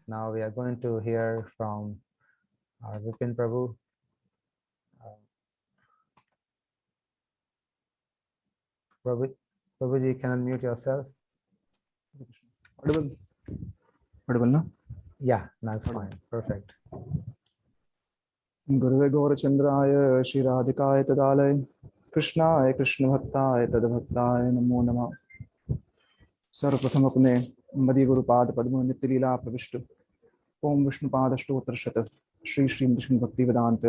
Now we are going to hear from our Vipin Prabhu. Prabhuji, can unmute yourself? Audible? Audible, no? Yeah, that's fine. Perfect. गुरुवे गौरचंद्राय श्री राधिकाय तदालय कृष्णाय कृष्ण भक्ताय तदभक्ताय नमो नमः। सर्वप्रथम अपने मदि गुरुपाद पद्म नित्य लीला प्रविष्ट ओम विष्णुपाद अष्टोत्तर शत श्री श्री विष्णु भक्ति वेदांत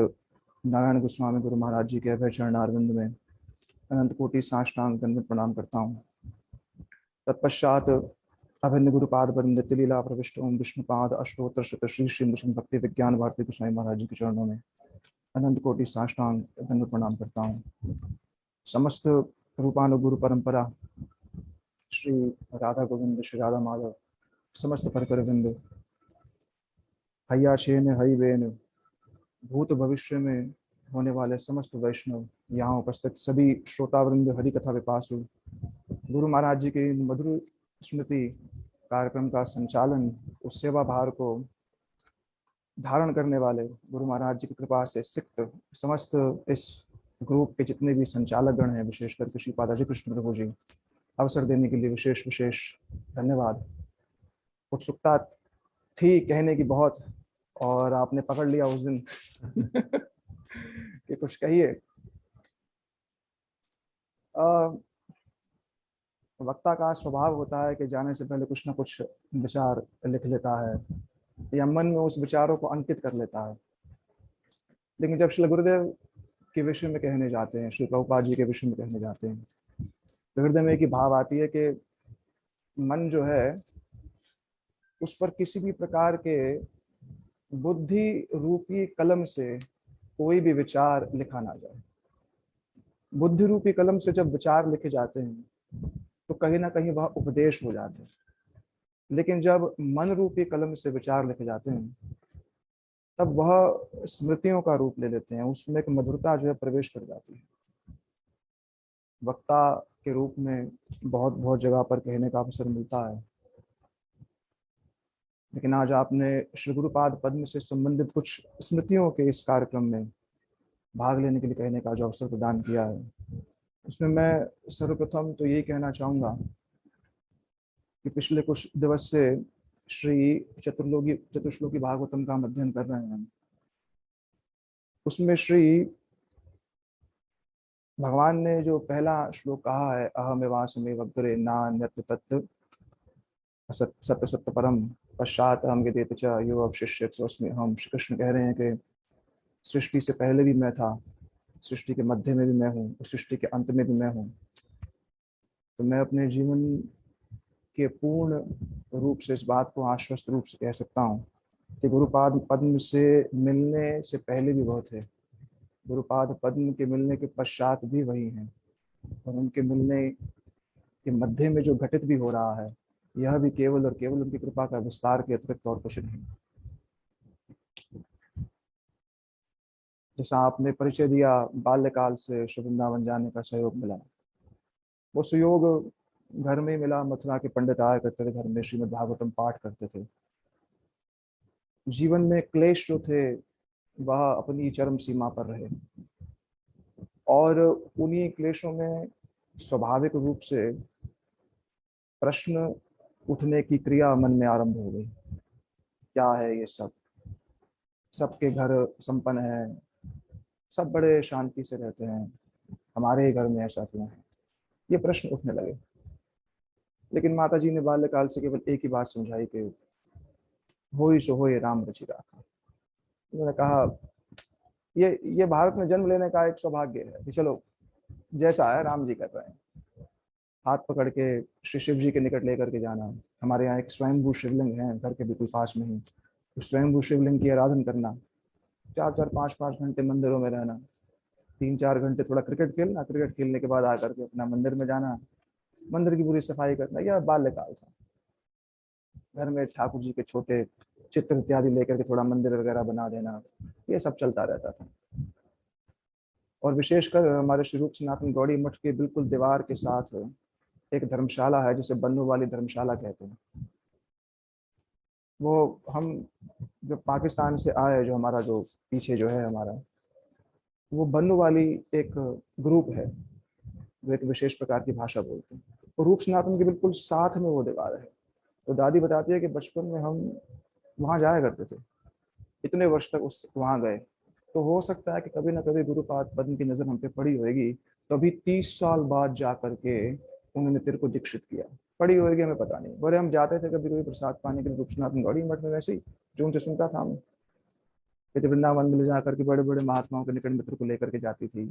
नारायण गोस्वामी गुरु महाराज जी के अभय चरणारविंद में अनंत कोटि साष्टांग दंडवत प्रणाम करता हूँ। तत्पश्चात अभिन्न गुरुपाद पद्म नित्य लीला प्रविष्ट ओम विष्णुपाद अष्टोत्तर शत श्री श्री विष्णु भक्ति विज्ञान भारती गोस्वामी महाराज जी के चरणों में अनंत कोटि साष्टांग दंडवत प्रणाम करता हूँ। समस्त रूपानुगुरु परंपरा श्री राधा गोविंद श्री राधा माधव समस्त परकर विंद हैया शेन हई बेन भूत भविष्य में होने वाले समस्त वैष्णव यहाँ उपस्थित सभी श्रोतावृंद हरि कथा विपासु गुरु महाराज जी के मधुर स्मृति कार्यक्रम का संचालन उस सेवा भार को धारण करने वाले गुरु महाराज जी की कृपा से सिक्त समस्त इस ग्रुप के जितने भी संचालक गण हैं, विशेष करके श्री पादाजी कृष्ण प्रभु जी, अवसर देने के लिए विशेष विशेष धन्यवाद। उत्सुकता थी कहने की बहुत और आपने पकड़ लिया उस दिन कि कुछ कहिए। वक्ता का स्वभाव होता है कि जाने से पहले कुछ ना कुछ विचार लिख लेता है या मन में उस विचारों को अंकित कर लेता है, लेकिन जब श्री गुरुदेव के विषय में कहने जाते हैं, श्री प्रभुपाद जी के विषय में कहने जाते हैं, तो हृदय में एक ही भाव आती है कि मन जो है उस पर किसी भी प्रकार के बुद्धि रूपी कलम से कोई भी विचार लिखा ना जाए। बुद्धि रूपी कलम से जब विचार लिखे जाते हैं तो कहीं ना कहीं वह उपदेश हो जाते हैं, लेकिन जब मन रूपी कलम से विचार लिखे जाते हैं तब वह स्मृतियों का रूप ले लेते हैं, उसमें एक मधुरता जो है प्रवेश कर जाती है। वक्ता के रूप में बहुत बहुत जगह पर कहने का अवसर मिलता है, लेकिन आज आपने श्री गुरुपाद पद्म से संबंधित कुछ स्मृतियों के इस कार्यक्रम में भाग लेने के लिए कहने का जो अवसर प्रदान किया है, उसमें मैं सर्वप्रथम तो यही कहना चाहूँगा कि पिछले कुछ दिवस से श्री चतुश्लोकी भागवतम का अध्ययन कर रहे हैं। उसमें श्री भगवान ने जो पहला श्लोक कहा है, अहमेवासमेव अग्रे नान्यत् तत् सत्य सत्य परम पश्चात अहम विदेत च यो अवशिष्यत् स्वस्मि अहम्। श्री कृष्ण कह रहे हैं कि सृष्टि से पहले भी मैं था, सृष्टि के मध्य में भी मैं हूँ, सृष्टि के अंत में भी मैं हूँ। तो मैं अपने जीवन के पूर्ण रूप से इस बात को आश्वस्त रूप से कह सकता हूँ कि गुरुपाद पद्म से मिलने से पहले भी वह थे, गुरुपाद पद्म के मिलने के पश्चात भी वही हैं, और उनके मिलने के मध्य में जो घटित भी हो रहा है यह भी केवल और केवल उनकी कृपा का विस्तार के अतिरिक्त और कुछ नहीं। जैसा आपने परिचय दिया, बाल्यकाल से श्री वृंदावन जाने का सहयोग मिला, वो सहयोग घर में मिला। मथुरा के पंडित आया करते थे, घर में श्रीमद् भागवतम पाठ करते थे। जीवन में क्लेश जो थे वह अपनी चरम सीमा पर रहे, और उन्हीं क्लेशों में स्वाभाविक रूप से प्रश्न उठने की क्रिया मन में आरंभ हो गई। क्या है ये सब? सबके घर संपन्न है, सब बड़े शांति से रहते हैं, हमारे ही घर में ऐसा क्यों है? ये प्रश्न उठने लगे। लेकिन माता जी ने बाल्यकाल से केवल एक ही बात समझाई कि होई सो होई राम रचि राखा। उन्होंने कहा ये भारत में जन्म लेने का एक सौभाग्य है कि चलो जैसा है राम जी कर रहे हैं। हाथ पकड़ के श्री शिव जी के निकट लेकर के जाना। हमारे यहाँ एक स्वयंभू शिवलिंग है घर के बिल्कुल पास में ही, तो स्वयंभू शिवलिंग की आराधना करना, 4-4, 5-5 घंटे मंदिरों में रहना, 3-4 घंटे थोड़ा क्रिकेट खेलना, क्रिकेट खेलने के बाद आकर के अपना मंदिर में जाना, मंदिर की पूरी सफाई करना। यह बाल्यकाल था। घर में ठाकुर जी के छोटे चित्र इत्यादि लेकर के थोड़ा मंदिर वगैरह बना देना, ये सब चलता रहता था। और विशेषकर हमारे श्री रूप सनातन गौड़ी मठ के बिल्कुल दीवार के साथ एक धर्मशाला है जिसे बन्नू वाली धर्मशाला कहते हैं। वो हम जो पाकिस्तान से आए, जो हमारा जो पीछे जो है हमारा, वो बन्नू वाली एक ग्रुप है जो एक विशेष प्रकार की भाषा बोलते हैं। तो रूप सनातन के बिल्कुल साथ में वो दीवार है। तो दादी बताती है कि बचपन में हम वहाँ जाया करते थे, इतने वर्ष तक उस वहाँ गए। तो हो सकता है कि कभी ना कभी गुरुपाद पद्म की नजर हम पे पड़ी होगी, तभी 30 साल बाद जा करके उन्होंने तेरे को दीक्षित किया। पड़ी होगी हमें पता नहीं, बड़े हम जाते थे कभी कभी प्रसाद पाने के लिए रूपसनाथ गौड़ी मठ में, वैसे ही जो उनसे सुनता था हम। कहते वृंदावन में ले जाकर के बड़े बड़े महात्माओं के निकट मित्र को लेकर के जाती थी,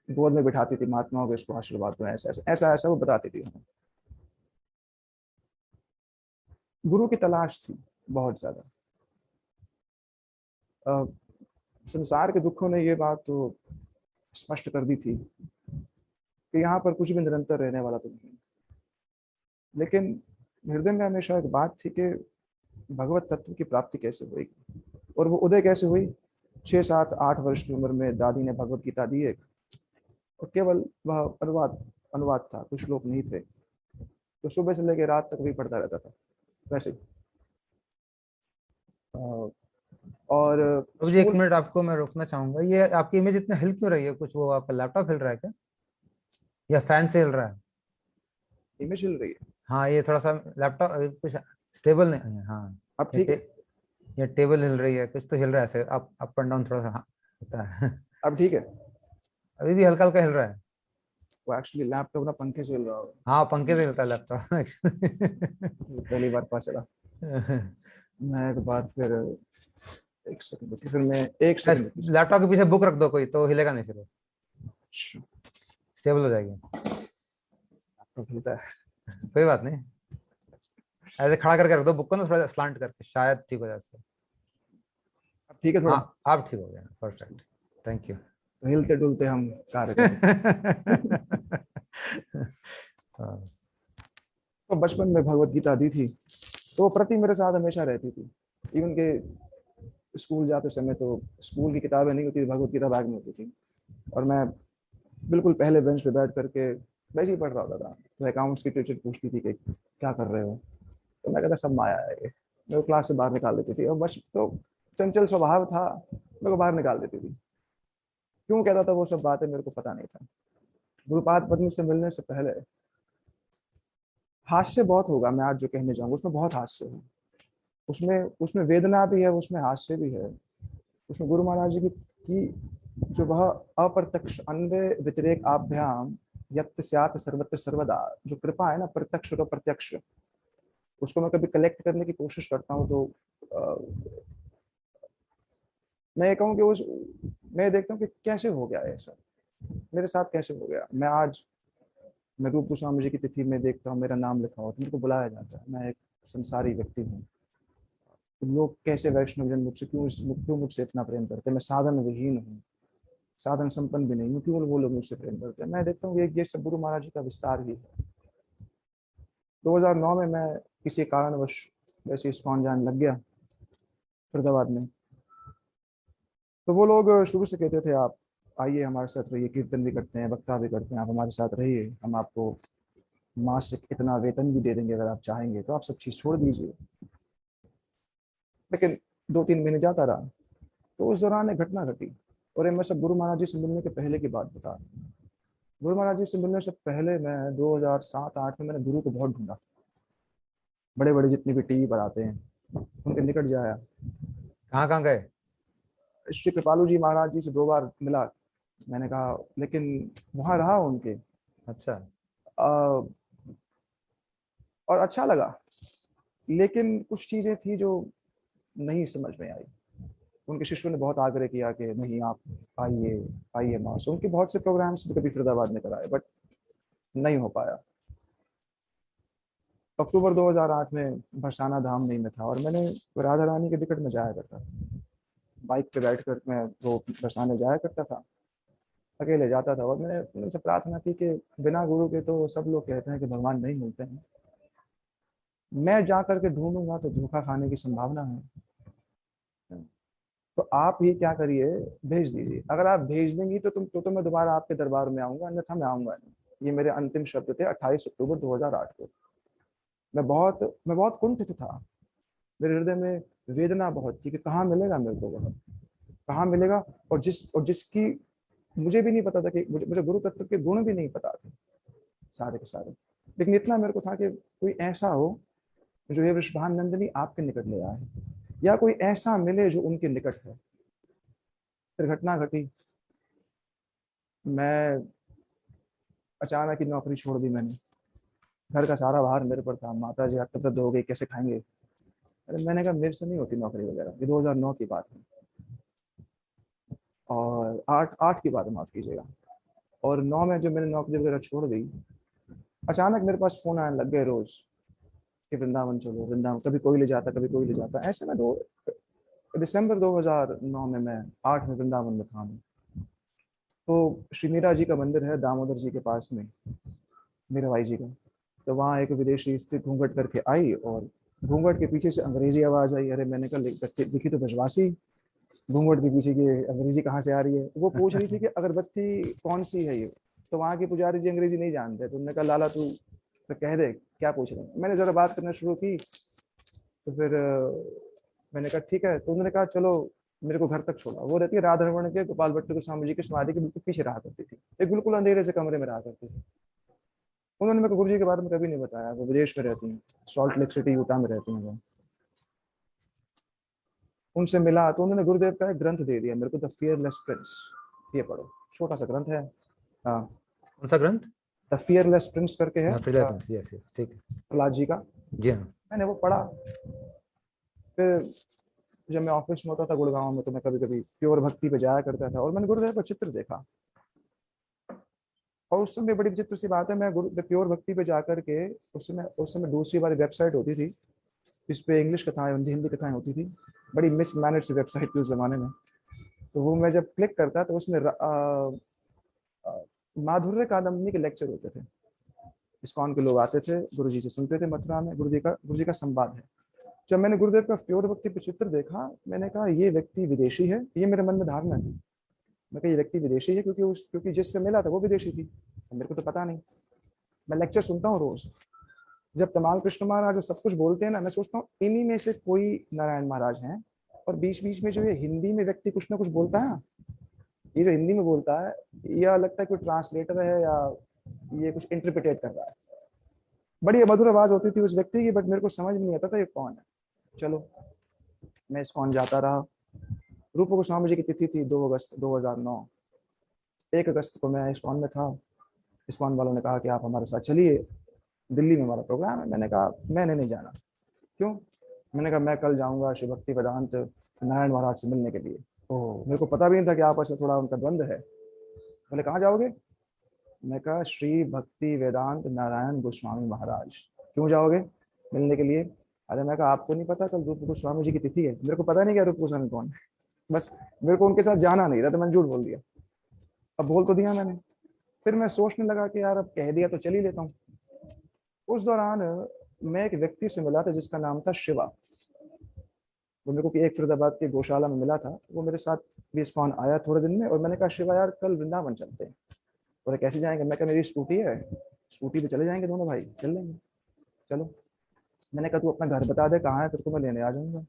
गोद में बिठाती थी महात्माओं को, इसको आशीर्वाद दो, ऐसा ऐसा ऐसा ऐसा वो बताती थी हमें। गुरु की तलाश थी बहुत ज्यादा। अ, संसार के दुखों ने ये बात तो स्पष्ट कर दी थी कि यहाँ पर कुछ भी निरंतर रहने वाला तो नहीं। लेकिन हृदय में हमेशा एक बात थी कि भगवत तत्व की प्राप्ति कैसे होगी, और वो उदय कैसे हुई। 6 7 8 वर्ष की उम्र में दादी ने भगवत गीता दी एक, और केवल वह अनुवाद अनुवाद था, कुछ श्लोक नहीं थे। तो सुबह से लेकर रात तक भी पढ़ता रहता था वैसे ही। और अब जी 1 स्कूल। मिनट आपको मैं रोकना चाहूंगा, ये आपकी इमेज इतना हिल क्यों रही है? कुछ वो आपका लैपटॉप हिल रहा है क्या, या फैन से हिल रहा है? इमेज हिल रही है। हाँ, ये थोड़ा सा लैपटॉप कुछ स्टेबल नहीं है। हाँ, अब ये ठीक है। ये टेबल हिल रही है, कुछ तो हिल रहा है ऐसे, अप एंड डाउन थोड़ा सा, हाँ, होता है। अब ठीक है। अभी भी हल्का हल्का हिल रहा है। वो एक्चुअली लैपटॉप ना पंखे से हिल रहा होगा। हाँ, पंखे से हिलता है लैपटॉप पहली बार पता चला। मैं एक बार फिर, एक सेकंड रुकिए, फिर मैं एक सेकंड रुकिए। लैपटॉप के पीछे बुक रख दो कोई, तो हिलेगा नहीं, फिर वो अच्छा, स्टेबल हो जाएगी। लैपटॉप हिलता है। कोई बात नहीं, ऐसे खड़ा करके रख दो बुक को ना, थोड़ा स्लांट करके, शायद ठीक हो जाए उससे। अब ठीक है हाँ, थोड़ा। आप ठीक हो गया, परफेक्ट, थैंक यू। तो हिलते डुलते हम कार्य करें। हाँ, तो बचपन में भगवत गीता दी थी, तो वो प्रति मेरे साथ हमेशा रहती थी। इवन के स्कूल जाते समय तो स्कूल की किताबें नहीं होती थी, भगवत गीता बैग में होती थी, और मैं बिल्कुल पहले बेंच पे बैठ करके वैसे ही पढ़ रहा होता था। तो अकाउंट्स की टीचर पूछती थी कि क्या कर रहे हो, तो मैं कहता सब माया है ये। मेरे को क्लास से बाहर निकाल देती थी, और बच तो चंचल स्वभाव था, मेरे को बाहर निकाल देती थी। क्यों कहता था वो सब बातें मेरे को पता नहीं था। गुरुपाद पद्म से मिलने से पहले, हास्य बहुत होगा मैं आज जो कहने जाऊंगा, उसमें बहुत हास्य है। उसमें उसमें वेदना भी है, उसमें हास्य भी है। उसमें गुरु महाराज जी की जो वह अप्रत्यक्ष अन्वय व्यतिरेक आभ्याम यत् स्यात् सर्वत्र सर्वदा, जो कृपा है ना, प्रत्यक्ष और प्रत्यक्ष, उसको मैं कभी कलेक्ट करने की कोशिश करता हूँ तो मैं ये कहूँ कि उस मैं देखता हूँ कि कैसे हो गया ऐसा, मेरे साथ कैसे हो गया। मैं रूप गोस्वामी जी की तिथि में देखता हूँ मेरा नाम लिखा हुआ तो मेरे को बुलाया जाता है। मैं एक संसारी व्यक्ति हूँ, तो लोग कैसे वैष्णव जन मुझसे क्यों मुझसे इतना प्रेम करते हैं। मैं साधन विहीन हूँ, साधन संपन्न भी नहीं हूँ, क्यों वो लोग मुझसे प्रेम करते हैं। मैं देखता हूँ ये सब गुरु महाराज जी का विस्तार ही है। 2009 में मैं किसी कारणवश वैसे इस्कॉन जाने लग गया फरीदाबाद में। तो वो लोग शुरू से कहते थे आप आइए हमारे साथ रहिए, कीर्तन भी करते हैं, वक्ता भी करते हैं, आप हमारे साथ रहिए, हम आपको मासिक इतना वेतन भी दे देंगे, अगर आप चाहेंगे तो आप सब चीज़ छोड़ दीजिए। लेकिन 2 3 महीने जाता रहा, तो उस दौरान एक घटना घटी, और ये मैं सब गुरु महाराज जी से मिलने के पहले की बात बता रहा हूँ। गुरु महाराज जी से मिलने से पहले मैं 2007 8 में मैंने गुरु को बहुत ढूंढा। बड़े बड़े जितने भी टीवी पर आते हैं उनके निकट जाया। कहाँ कहाँ गए? श्री कृपालू जी महाराज जी से 2 बार मिला मैंने कहा, लेकिन वहां रहा उनके। अच्छा। आ, और अच्छा लगा, लेकिन कुछ चीजें थी जो नहीं समझ में आई। उनके शिष्यों ने बहुत आग्रह किया कि नहीं आप आइए, आइए मास। उनके बहुत से प्रोग्राम्स भी कभी फरीदाबाद में कराए, बट नहीं हो पाया। अक्टूबर 2008 में बरसाना धाम नहीं में था, और मैंने राधा रानी के टिकट में जाया करता था। बाइक पे बैठ कर मैं वो बरसाने जाया करता था, अकेले जाता था। और मैंने उनसे प्रार्थना की कि बिना गुरु के तो सब लोग कहते हैं कि भगवान नहीं मिलते हैं, मैं जा करके ढूंढूंगा तो धोखा खाने की संभावना है। तो आप ही क्या करिए, भेज दीजिए। अगर आप भेज देंगी तो मैं दोबारा आपके दरबार में आऊंगा, अन्यथा मैं आऊंगा नहीं। ये मेरे अंतिम शब्द थे 28 अक्टूबर 2008 को। मैं बहुत कुंठित था। मेरे हृदय में वेदना बहुत थी कि कहाँ मिलेगा मेरे को वह, कहाँ मिलेगा। और जिसकी मुझे भी नहीं पता था कि मुझे गुरु तत्व के गुण भी नहीं पता थे सारे के सारे। लेकिन इतना मेरे को था कि कोई ऐसा हो जो ये वृषभानंदिनी आपके निकट ले आए, या कोई ऐसा मिले जो उनके निकट है। फिर घटना घटी, मैं अचानक ही नौकरी छोड़ दी मैंने। घर का सारा भार मेरे पर था, माता जी हतप्रद हो गई, कैसे खाएंगे। अरे मैंने कहा मेरे से नहीं होती नौकरी वगैरह। ये 2009 की बात है, और आठ आठ की बात है, माफ कीजिएगा। और 9 में जो मैंने नौकरी वगैरह छोड़ दी, अचानक मेरे पास फोन आने लग गए रोज कि वृंदावन चलो वृंदावन। कभी कोई ले जाता, कभी कोई ले जाता। ऐसे में दिसंबर 2009 में मैं 8 में वृंदावन में था। तो श्री मीरा जी का मंदिर है दामोदर जी के पास में, मीराबाई जी का। तो वहाँ एक विदेशी स्त्री घूंघट करके आई, और घूंघट के पीछे से अंग्रेजी आवाज आई। अरे मैंने कहा दिखी तो ब्रजवासी, घूंघट के पीछे की अंग्रेजी कहाँ से आ रही है। वो पूछ रही थी कि अगरबत्ती कौन सी है ये। तो वहाँ के पुजारी जी अंग्रेजी नहीं जानते, तो उन्होंने कहा लाला तू तो कह दे क्या पूछ रहे हैं। मैंने जरा बात करना शुरू की, तो फिर मैंने कहा ठीक है। तो उन्होंने कहा चलो, मेरे को घर तक छोड़ा। वो रहती है राधारमण के गोपाल भट्ट गोस्वामी जी की समाधि के बिल्कुल पीछे रहा करती थी, एक बिल्कुल अंधेरे से कमरे में रहा करती थी। उन्होंने मेरे को गुरु जी के बारे में कभी नहीं बताया। वो विदेश में रहती हैं, सॉल्ट लेक सिटी यूटा में रहती हैं वो। उनसे मिला तो उन्होंने गुरुदेव का एक ग्रंथ दे दिया मेरे को, द फियरलेस प्रिंस। ये पढ़ो, छोटा सा ग्रंथ है। हाँ, कौन सा ग्रंथ? द फियरलेस प्रिंस करके है, यस यस, ठीक है। प्रहलाद जी का। जी हाँ। मैंने वो पढ़ा। फिर जब मैं ऑफिस में होता था गुड़गांव में, तो मैं कभी कभी प्योर भक्ति पे जाया करता था, और मैंने गुरुदेव का चित्र देखा। और उस समय बड़ी विचित्र सी बात है, मैं गुरु प्योर भक्ति पे जाकर के, उस समय दूसरी वाली वेबसाइट होती थी, इस पे इंग्लिश कथाएं, हिंदी कथाएं होती थी। बड़ी मिसमैनेज सी वेबसाइट थी उस जमाने में। तो वो मैं जब क्लिक करता तो उसमें माधुर्य कादम्बनी के लेक्चर होते थे। इस्कॉन के लोग आते थे, गुरु जी से सुनते थे मथुरा में। गुरु जी का संवाद है। जब मैंने गुरुदेव का प्योर भक्ति पे चित्र देखा, मैंने कहा ये व्यक्ति विदेशी है। ये मेरे मन में धारणा थी। मैं कहा ये व्यक्ति विदेशी है, क्योंकि जिससे मिला था वो विदेशी थी, मेरे को तो पता नहीं। मैं लेक्चर सुनता हूँ रोज। जब तमाल कृष्ण महाराज जो सब कुछ बोलते हैं ना, मैं सोचता हूँ इन्हीं में से कोई नारायण महाराज हैं। और बीच बीच में जो ये हिंदी में व्यक्ति कुछ ना कुछ बोलता है, ये जो हिंदी में बोलता है, यह लगता है कोई ट्रांसलेटर है या ये कुछ इंटरप्रिटेट कर रहा है। बड़ी मधुर आवाज होती थी उस व्यक्ति की, बट मेरे को समझ नहीं आता था ये कौन है। चलो, मैं इस्कॉन जाता रहा। रूप गोस्वामी जी की तिथि थी 2 अगस्त 2009। 1 अगस्त को मैं इस्कॉन में था। इस्कॉन वालों ने कहा कि आप हमारे साथ चलिए, दिल्ली में हमारा प्रोग्राम है। मैंने कहा मैंने नहीं जाना। क्यों? मैंने कहा मैं कल जाऊंगा श्री भक्ति वेदांत नारायण महाराज से मिलने के लिए। ओह, मेरे को पता भी नहीं था कि आपस में थोड़ा उनका द्वंद्व है। बोले कहाँ जाओगे? मैं कहा श्री भक्ति वेदांत नारायण गोस्वामी महाराज। क्यों जाओगे मिलने के लिए? अरे मैं कहा आपको नहीं पता कल रूप गोस्वामी जी की तिथि है? मेरे को पता नहीं क्या रूप गोस्वामी कौन है, बस मेरे को उनके साथ जाना नहीं था, तो मैंने झूठ बोल दिया। अब बोल तो दिया मैंने। फिर मैं सोचने लगा कि यार अब कह दिया तो चल ही लेता हूँ। उस दौरान मैं एक व्यक्ति से मिला था जिसका नाम था शिवा। वो मेरे को एक फरीदाबाद के गौशाला में मिला था। वो मेरे साथ भी इस्कॉन आया थोड़े दिन में, और मैंने कहा शिवा यार कल वृंदावन चलते हैं। बोले कैसे जाएंगे? मैं कहा मेरी स्कूटी है, स्कूटी पे चले जाएंगे दोनों भाई, चल लेंगे। चलो। मैंने कहा तू अपना घर बता दे कहाँ है, तेरे को मैं लेने आ जाऊंगा।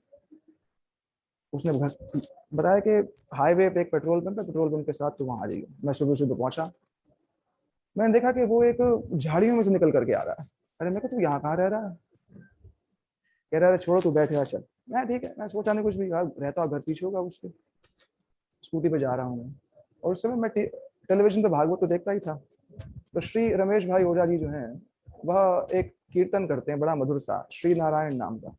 उसने घर बताया कि हाईवे पे एक पेट्रोल पंप है, पेट्रोल पंप के साथ तू वहां आ जाइए। मैं सुबह सुबह पहुंचा। मैंने देखा कि वो एक झाड़ियों में से निकल करके आ रहा है। अरे मैं कहा तू यहाँ कहाँ रह रहा है? कह रहा है छोड़ो तू बैठे आ, चल। मैं ठीक है, मैं सोचा नहीं कुछ भी, रहता घर पीछे होगा उसके। स्कूटी पे जा रहा हूँ मैं। और उस समय मैं टेलीविजन पे भागवत तो देखता ही था। तो श्री रमेश भाई ओझा जी जो हैं, वह एक कीर्तन करते हैं बड़ा मधुर सा, श्री नारायण नाम का।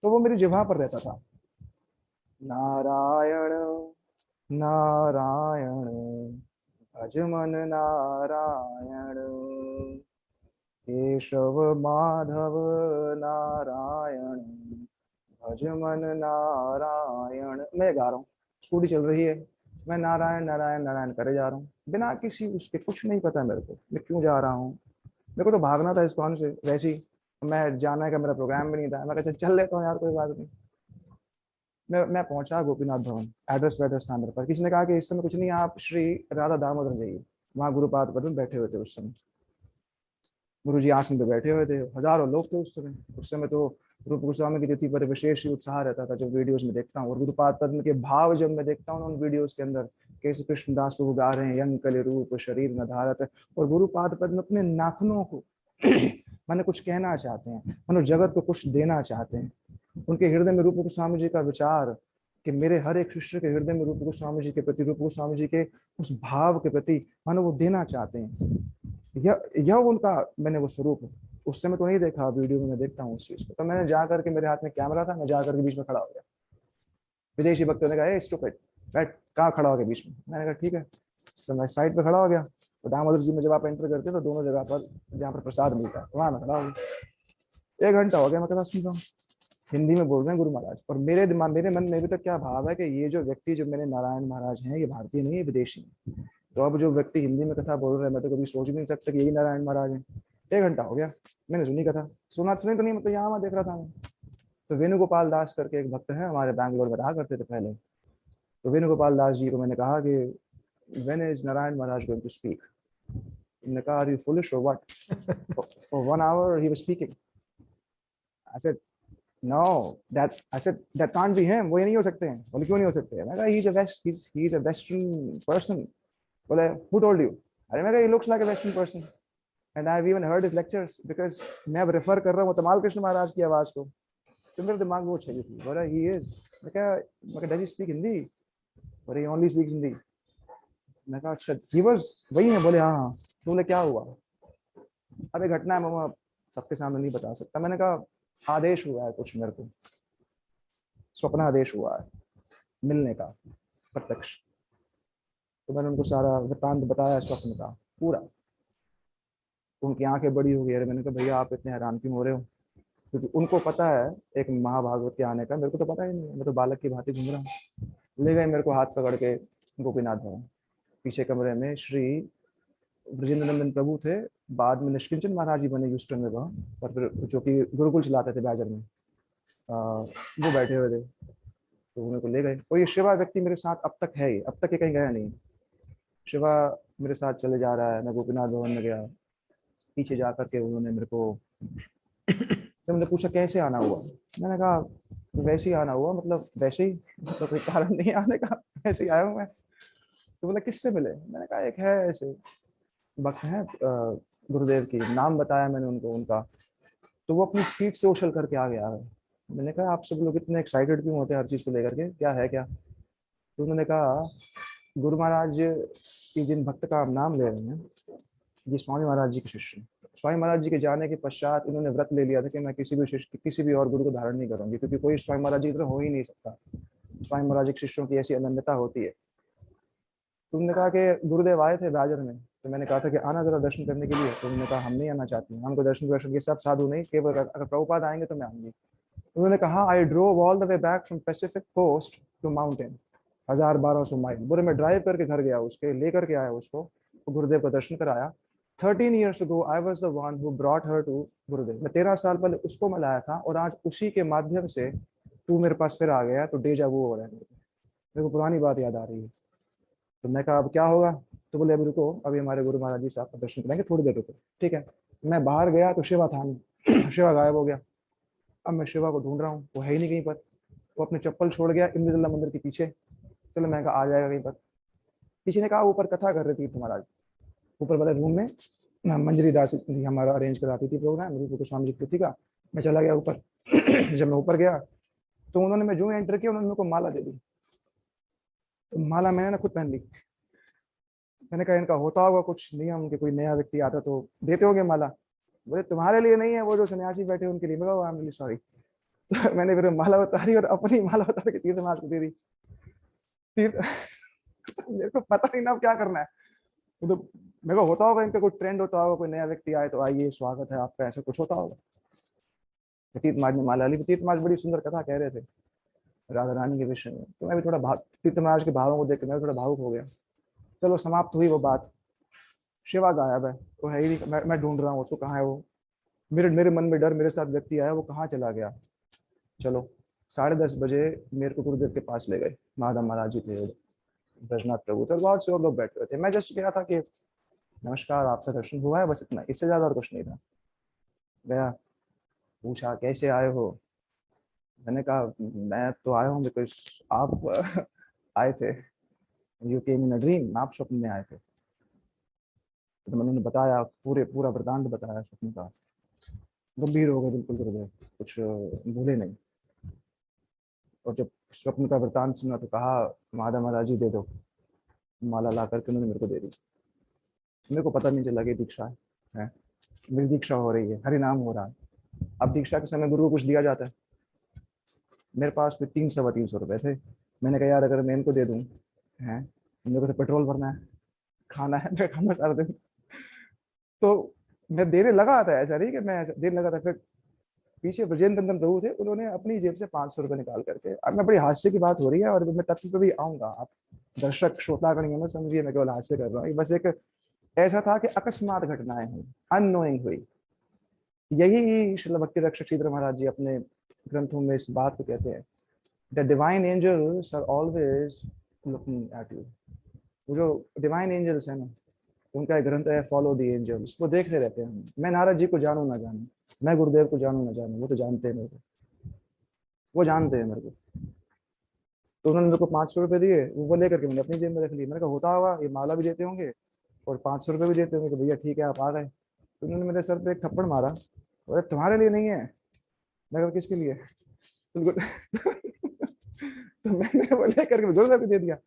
तो वो मेरी जिह्वा पर रहता था। नारायण नारायण भज मन नारायण, केशव माधव नारायण भज मन नारायण। मैं गा रहा हूँ, स्कूटी चल रही है, मैं नारायण नारायण नारायण करे जा रहा हूँ, बिना किसी उसके। कुछ नहीं पता मेरे को मैं क्यों जा रहा हूँ। मेरे को तो भागना था इस्कॉन से वैसे ही, मैं जाना का मेरा प्रोग्राम भी नहीं था। मैं कहा चल लेता हूँ यार, कोई बात नहीं। मैं पहुंचा गोपीनाथ भवन। एड्रेस वैड्रेस था मेरे पास। किसी ने कहा कि इस समय कुछ नहीं, आप श्री राधा दामोदर जाइए। वहाँ गुरुपाद पद में बैठे हुए थे उस समय। गुरु जी आसन पे बैठे हुए थे, हजारों लोग थे उस समय तो रूप गोस्वामी की तिथि पर विशेष ही उत्साह रहता था जब वीडियोस में देखता हूँ। और गुरुपाद पद्म के भाव जब मैं देखता हूँ उन वीडियोस के अंदर, कैसे कृष्णदास प्रभु गा रहे हैं, यंग कले रूप शरीर न धारत, और गुरुपाद पद्म अपने नाखूनों को माने कुछ कहना चाहते हैं, मानो जगत को कुछ देना चाहते हैं। उनके हृदय में रूप गोस्वामी जी का विचार कि मेरे हर एक शिष्य के हृदय में रूप गोस्वामी जी के प्रति, रूप गोस्वामी जी के उस भाव के प्रति मानो वो देना चाहते हैं। यह उनका मैंने वो स्वरूप उस समय तो नहीं देखा, वीडियो में मैं देखता हूँ उस चीज को। तो मैंने जा करके, मेरे हाथ में कैमरा था, मैं जा करके बीच में खड़ा हो गया। विदेशी भक्तों ने कहा स्टूपिड, बैठ, कहाँ खड़ा हो गया बीच में? मैंने कहा ठीक है। तो मैं साइड पे खड़ा हो गया। तो दामोदर जी में जब आप एंटर करते तो दोनों जगह पर जहाँ पर प्रसाद मिलता है वहां मैं खड़ा हो गया। 1 घंटा हो गया मैं कथा सुन रहा हूँ, हिंदी में बोल रहे हैं गुरु महाराज। और मेरे दिमाग, मेरे मन में भी तो क्या भाव है कि ये जो व्यक्ति, जो मेरे नारायण महाराज हैं, ये भारतीय नहीं है, विदेशी है। तो अब जो व्यक्ति हिंदी में कथा बोल रहे हैं, मैं तो कभी सोच भी नहीं सकता कि यही नारायण महाराज हैं। 1 घंटा हो गया, मैंने सुनी कथा, सुनी तो नहीं, मतलब यहाँ वहाँ देख रहा था मैं। तो वेणुगोपाल दास करके एक भक्त है, हमारे बैंगलोर में रहा करते थे पहले। तो वेणुगोपाल दास जी को मैंने कहा कि when is Narayan Maharaj going to speak? उन्होंने कहा आर यू फुलिश और what? For 1 hour he was speaking. I said no, that can't be him, वो ये नहीं हो सकते हैं। बोले क्यों नहीं हो सकते? मैं कहा he is a western person. बोले हु टोल्ड यू? अरे मैं कहा he looks like a western person and I have even heard his lectures, because मैं अब रेफर कर रहा हूँ तमाल कृष्ण महाराज की आवाज को। तो मेरे दिमाग में वो छवि थी। बोला ही इज। मैं कहा डज ही स्पीक हिंदी? बोले ही ओनली स्पीक्स हिंदी। मैं कहा अच्छा, ही वाज वही है? बोले हाँ हाँ। तो बोले क्या हुआ? अब ये घटना है मामा, सबके सामने नहीं बता सकता। मैंने कहा आदेश हुआ है कुछ मेरे को, स्वप्न आदेश हुआ है मिलने का प्रत्यक्ष। तो मैंने उनको सारा वृत्तांत बताया स्वप्न का पूरा। उनकी आंखें बड़ी हो गई। अरे मैंने कहा भैया आप इतने हैरान क्यों हो रहे हो? क्योंकि उनको पता है एक महाभागवत के आने का, मेरे को तो पता ही नहीं, मैं तो बालक की भांति घूम रहा हूँ। ले गए मेरे को हाथ पकड़ के गोपीनाथ भवन, पीछे कमरे में श्री ब्रजेंद्र नंदन प्रभु थे, बाद में निष्किंचन महाराज जी बने ह्यूस्टन में वहाँ, और फिर जो कि गुरुकुल चलाते थे बैजर में, वो बैठे हुए थे। तो वो मेरे को ले गए। और ये शिवा व्यक्ति मेरे साथ अब तक है ही, अब तक ये कहीं गया नहीं। शिवा मेरे साथ चले जा रहा है। मैं गोपीनाथ भवन में गया, पीछे जा करके उन्होंने मेरे को, तो मैंने पूछा कैसे आना हुआ? मैंने कहा वैसे ही आना हुआ, मतलब वैसे ही, मतलब कोई कारण नहीं आने का, ऐसे ही आया हूँ मैं। तो बोला किससे मिले? मैंने कहा एक है ऐसे भक्त है गुरुदेव की, नाम बताया मैंने उनको उनका। तो वो अपनी सीट से उछल करके आ गया है। मैंने कहा आप सब लोग इतने एक्साइटेड क्यों होते हैं हर चीज को लेकर के, क्या है क्या? तो उन्होंने कहा गुरु महाराज की जिन भक्त का आप नाम ले रहे हैं, ये स्वामी महाराज जी के शिष्य हैं। स्वामी महाराज जी के जाने के पश्चात इन्होंने व्रत ले लिया था कि मैं किसी भी शिष्य, किसी भी और गुरु को धारण नहीं करूंगी, क्योंकि कोई स्वामी महाराज जी की तरह हो ही नहीं सकता। स्वामी महाराज जी के शिष्यों की ऐसी अनन्यता होती है। तुमने कहा कि गुरुदेव आए थे बाजार में, तो मैंने कहा था कि आना जरा दर्शन करने के लिए। तो उन्होंने कहा हम नहीं आना चाहते हैं, हमको दर्शन के सब साधु नहीं, केवल अगर प्रभुपाद आएंगे तो मैं आऊंगी। उन्होंने कहा I drove all the way back from Pacific coast to mountain, 1200 mile. बोले मैं ड्राइव करके घर गया, उसके लेकर के आया उसको, गुरुदेव का दर्शन कराया। 13 years ago I was the one who brought her to गुरुदेव। मैं 13 साल पहले उसको मैं लाया था, और आज उसी के माध्यम से तू मेरे पास फिर आ गया। तो डेजा वो हो रहा है, मेरे को पुरानी बात याद आ रही है। तो मैं कहा अब क्या होगा? तो बोले अभी रुको, अभी हमारे गुरु महाराज जी से आपका दर्शन करेंगे, थोड़ी देर रुको। ठीक है। मैं बाहर गया तो शिवा था नहीं, शिवा गायब हो गया। अब मैं शिवा को ढूंढ रहा हूँ, वो है ही नहीं कहीं पर। वो अपने चप्पल छोड़ गया इमदुल्ला मंदिर के पीछे। चलो मैं कहा आ जाएगा कहीं पर। किसी ने कहा ऊपर कथा कर रही थी महाराज, ऊपर वाले रूम में मंजरी दास जी हमारा अरेंज कराती थी प्रोग्राम, रूप गोस्वामी जी की तिथि का। मैं चला गया ऊपर। जब मैं ऊपर गया तो उन्होंने, मैं जो एंटर किया उन्होंने मेरे को माला दे दी। तो माला मैंने ना खुद पहन ली। मैंने कहा इनका होता होगा कुछ नियम कि कोई नया व्यक्ति आता तो देते होंगे माला। बोले तुम्हारे लिए नहीं है, वो जो सन्यासी बैठे उनके लिए। मैं आई एम रियली सॉरी। तो मैंने फिर माला उतारी और अपनी माला उतार के तीर्थ महाराज को दे दी। तीर्थ मेरे को पता नहीं ना अब क्या करना है। तो मेरे को होता होगा इनका कोई ट्रेंड होता होगा, कोई नया व्यक्ति आए तो आइए स्वागत है आपका, ऐसा कुछ होता होगा। तीर्थ महाराज ने माला ली। तीर्थ महाराज बड़ी सुंदर कथा कह रहे थे राधा रानी के विषय में। तो मैं भी थोड़ा तीर्थ महाराज के भावों को देख के मैं थोड़ा भावुक हो गया। चलो समाप्त हुई वो बात। शिवा गायब है, वो है ही नहीं। मैं ढूंढ रहा हूँ उसको, कहाँ है वो। मेरे मन में डर, मेरे साथ व्यक्ति आया, वो कहाँ चला गया। चलो 10:30 बजे मेरे को गुरुदेव के पास ले गए। माधव महाराज जी थे, ब्रजनाथ प्रभु थे, बहुत से और लोग बैठे हुए थे। मैं जस्ट गया था कि नमस्कार, आपका दर्शन हुआ है, बस इतना, इससे ज्यादा और कुछ नहीं था। गया, पूछा कैसे आए हो। मैंने कहा मैं तो आया हूँ बिकॉज आप आए थे, you came in a dream, आप स्वप्न में आए थे। तो मैंने उन्हें बताया, पूरा वृतांत बताया स्वप्न का। गंभीर हो गए बिल्कुल गुरुदेव, कुछ भूले नहीं। और जब स्वप्न का वृतांत सुना तो कहा महादा महाराज जी दे दो। माला ला करके उन्होंने मेरे को दे दी। मेरे को पता नहीं चला कि दीक्षा है। मेरी दीक्षा हो रही है, हरि नाम हो रहा है। अब दीक्षा के समय गुरु को कुछ दिया जाता है। मेरे पास में 300-350 रुपए थे। मैंने कहा यार अगर मैं इनको दे दूं, है मेरे को तो पेट्रोल भरना है, खाना है, मैं खाना सारा दिन। तो मैं देने लगा था, ऐसा नहीं कि मैं ऐसा देने लगा था। फिर पीछे ब्रजेंद्र नंदन प्रभु थे, उन्होंने अपनी जेब से 500 रुपए निकाल करके, अब मैं बड़ी हास्य की बात हो रही है और मैं तथ्य पे भी आऊंगा, आप दर्शक श्रोतागण ये मत समझिए मैं केवल हास्य कर रहा हूँ। ये बस एक ऐसा था कि अकस्मात घटनाएं हुई, अननोइंग हुई। यही श्रील भक्ति रक्षक श्रीधर महाराज जी अपने ग्रंथों में इस बात को कहते हैं, the divine angels are always looking at you. वो जो डिवाइन एंजल्स है ना, उनका एक ग्रंथ है फॉलो द एंजल्स, वो देखते रहते हैं। मैं नारद जी को जानू ना जानू, मैं गुरुदेव को जानू ना जानू, वो तो जानते हैं मेरे को, वो जानते हैं मेरे को। तो उन्होंने मेरे को 500 रुपए दिए, वो लेकर के मैंने अपनी जेब में रख लिए। मैंने कहा होता होगा ये माला भी देते होंगे और 500 रुपए भी देते होंगे, कि भैया ठीक है आप आ गए। तो उन्होंने मेरे सर पे एक थप्पड़ मारा, बोले तुम्हारे लिए नहीं है। मैं कहा किसके लिए। तो तो मैंने वो लेकर के गुरुदेव को दे दिया।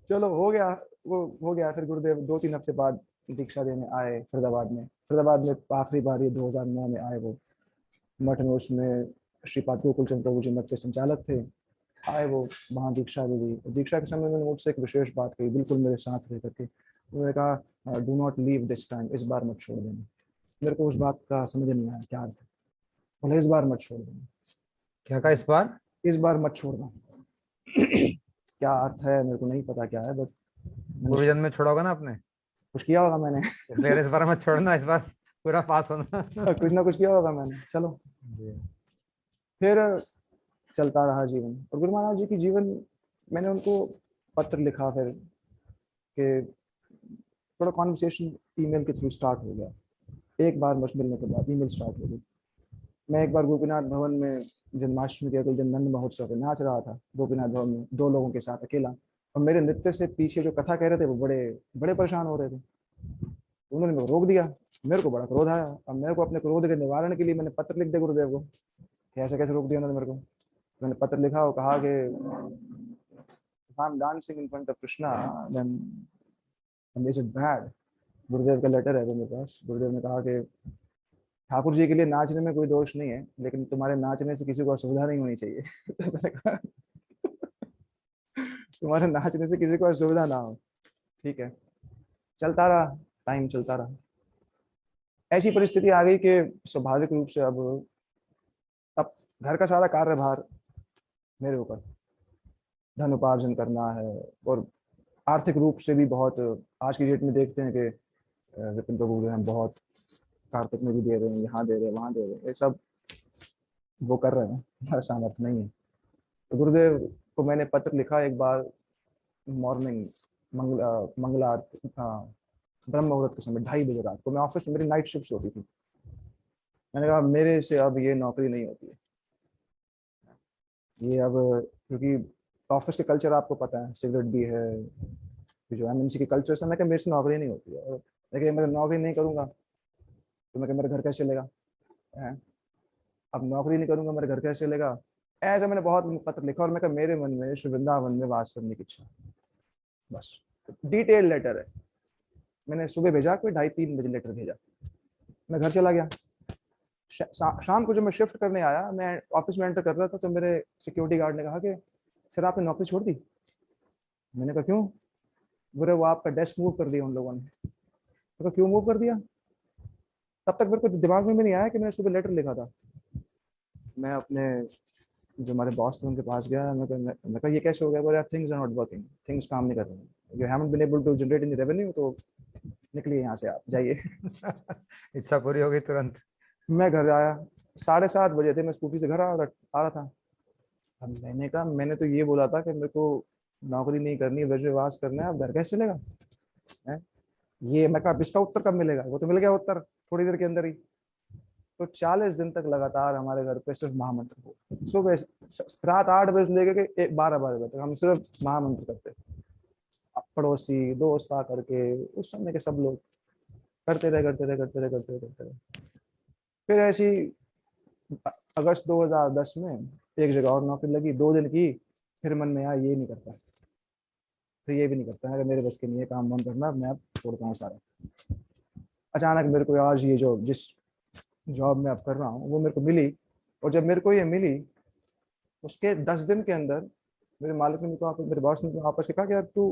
चलो हो गया, वो हो गया। फिर गुरुदेव 2-3 हफ्ते बाद दीक्षा देने आए फरीदाबाद में। फरीदाबाद में आखिरी बार ये 2009 में आए वो। मठ में उसमें श्रीपाद गोकुलचंद प्रभु जी मठ के संचालक थे, आए वो, वहाँ दीक्षा दे दी। दीक्षा के समय उन्होंने मुझसे एक विशेष बात कही, बिल्कुल मेरे साथ रह करके। उन्होंने कहा do not leave this time, इस बार मत छोड़ देना। मेरे को उस बात का समझ नहीं आया क्या अर्थ है। बोले इस बार मत छोड़ देना, क्या कहा इस बार? इस बार मत छोड़ना। क्या अर्थ है मेरे को नहीं पता क्या है, बट मैंने गुरुजन में छोड़ा होगा ना आपने, कुछ किया होगा मैंने। इसलिए इस बार मत छोड़ना, इस बार पूरा पास होना। कुछ ना कुछ किया होगा मैंने। चलो जी। फिर चलता रहा जीवन। और गुरु महाराज जी की जीवन, मैंने उनको पत्र लिखा फिर कि थोड़ा कॉन्वर्सेशन ईमेल के थ्रू स्टार्ट हो गया। एक बार बस मिलने के बाद ईमेल स्टार्ट हो गई। मैं एक बार गोपीनाथ भवन में जन्माष्टमी के अगले दिन नंद महोत्सव पे नाच रहा था गोपीनाथ भवन में 2 लोगों के साथ अकेला। और मेरे नृत्य से पीछे जो कथा कह रहे थे वो बड़े बड़े परेशान हो रहे थे। उन्होंने मेरे को रोक दिया। मेरे को बड़ा क्रोध आया। अब मेरे को अपने क्रोध के निवारण के लिए मैंने पत्र लिख दिया गुरुदेव को कि ऐसे कैसे रोक दिया उन्होंने मेरे को। मैंने पत्र लिखा और कहा कि I am dancing in front of Krishna then is it bad. Gurudev का लेटर है वो मेरे पास। गुरुदेव ने कहा कि ठाकुर जी के लिए नाचने में कोई दोष नहीं है, लेकिन तुम्हारे नाचने से किसी को असुविधा नहीं होनी चाहिए। तो मैंने कहा तुम्हारे नाचने से किसी को असुविधा ना हो। ठीक है, चलता रहा, टाइम चलता रहा। ऐसी परिस्थिति आ गई कि स्वाभाविक रूप से अब घर का सारा कार्यभार मेरे ऊपर, धन उपार्जन करना है। और आर्थिक रूप से भी बहुत, आज की डेट में देखते हैं कि विपिन प्रभु जो है बहुत कार्तिक में भी दे रहे हैं, यहाँ दे रहे हैं, वहाँ दे रहे हैं, ये सब वो कर रहे हैं, हमारा सामर्थ्य नहीं है। तो गुरुदेव को मैंने पत्र लिखा एक बार मॉर्निंग, मंगला आरती, ब्रह्म मुहूर्त के समय 2:30 बजे रात को। मैं ऑफिस में, मेरी नाइट शिफ्ट होती थी। मैंने कहा मेरे से अब ये नौकरी नहीं होती है ये अब, क्योंकि ऑफिस के कल्चर आपको पता है, सिगरेट भी है, जो एमएनसी के कल्चर से। मैं कहा मेरे से नौकरी नहीं होती है, और लेकिन मैं नौकरी नहीं करूंगा तो मैं मेरा घर कैसे चलेगा। हैं? अब नौकरी नहीं करूंगा मेरा घर कैसे चलेगा। ऐसा मैंने बहुत पत्र लिखा। और मैं कहा मेरे मन में श्री वृंदावन में वास करने की इच्छा, बस। डिटेल लेटर है, मैंने सुबह भेजा, कोई 2:30-3 बजे लेटर भेजा। मैं घर चला गया। शाम को जब मैं शिफ्ट करने आया, मैं ऑफिस में एंटर कर रहा था, तो मेरे सिक्योरिटी गार्ड ने कहा कि सर आपने नौकरी छोड़ दी। मैंने कहा क्यों। बोले वो आपका डेस्क मूव कर दिया उन लोगों ने। मैं कहा क्यों मूव कर दिया। तब तक मेरे को दिमाग में भी नहीं आया कि मैंने सुबह लेटर लिखा था। मैं अपने जो हमारे बॉस थे उनके पास गया। मैं कहा ये कैसे हो गया। बोले things are not working, things काम नहीं कर रहे, you haven't been able to generate in revenue, तो निकलिए यहाँ से, आप जाइए। इच्छा पूरी हो गई तुरंत। मैं घर आया, 7:30 बजे थे, मैं स्कूटी से घर आ रहा था। अब मैंने कहा मैंने तो ये बोला था कि मेरे को नौकरी नहीं करनी, ब्रजवास करना है, अब घर कैसे चलेगा है। ये मैं कहा इसका उत्तर कब मिलेगा, वो तो मिल गया उत्तर थोड़ी देर के अंदर ही। तो 40 दिन तक लगातार हमारे घर पे सिर्फ महामंत्र हो, सुबह रात 8 बजे से लेकर के 12 बजे तक हम सिर्फ महामंत्र करते। पड़ोसी दोस्त आ करके उस समय के सब लोग करते रहे करते रहे करते रहे करते रहे करते रहे। फिर ऐसी अगस्त 2010 में एक जगह और नौकरी लगी, 2 दिन की, फिर मन में आया ये नहीं करता, फिर ये भी नहीं करता है, अगर मेरे बस के नहीं है काम बंद करना, मैं अब छोड़ता हूँ सारा। अचानक मेरे को आज ये जो जिस जॉब में अब कर रहा हूँ वो मेरे को मिली, और जब मेरे को ये मिली उसके 10 दिन के अंदर मेरे मालिक ने मेरे बॉस ने आपस में कहा कि यार तू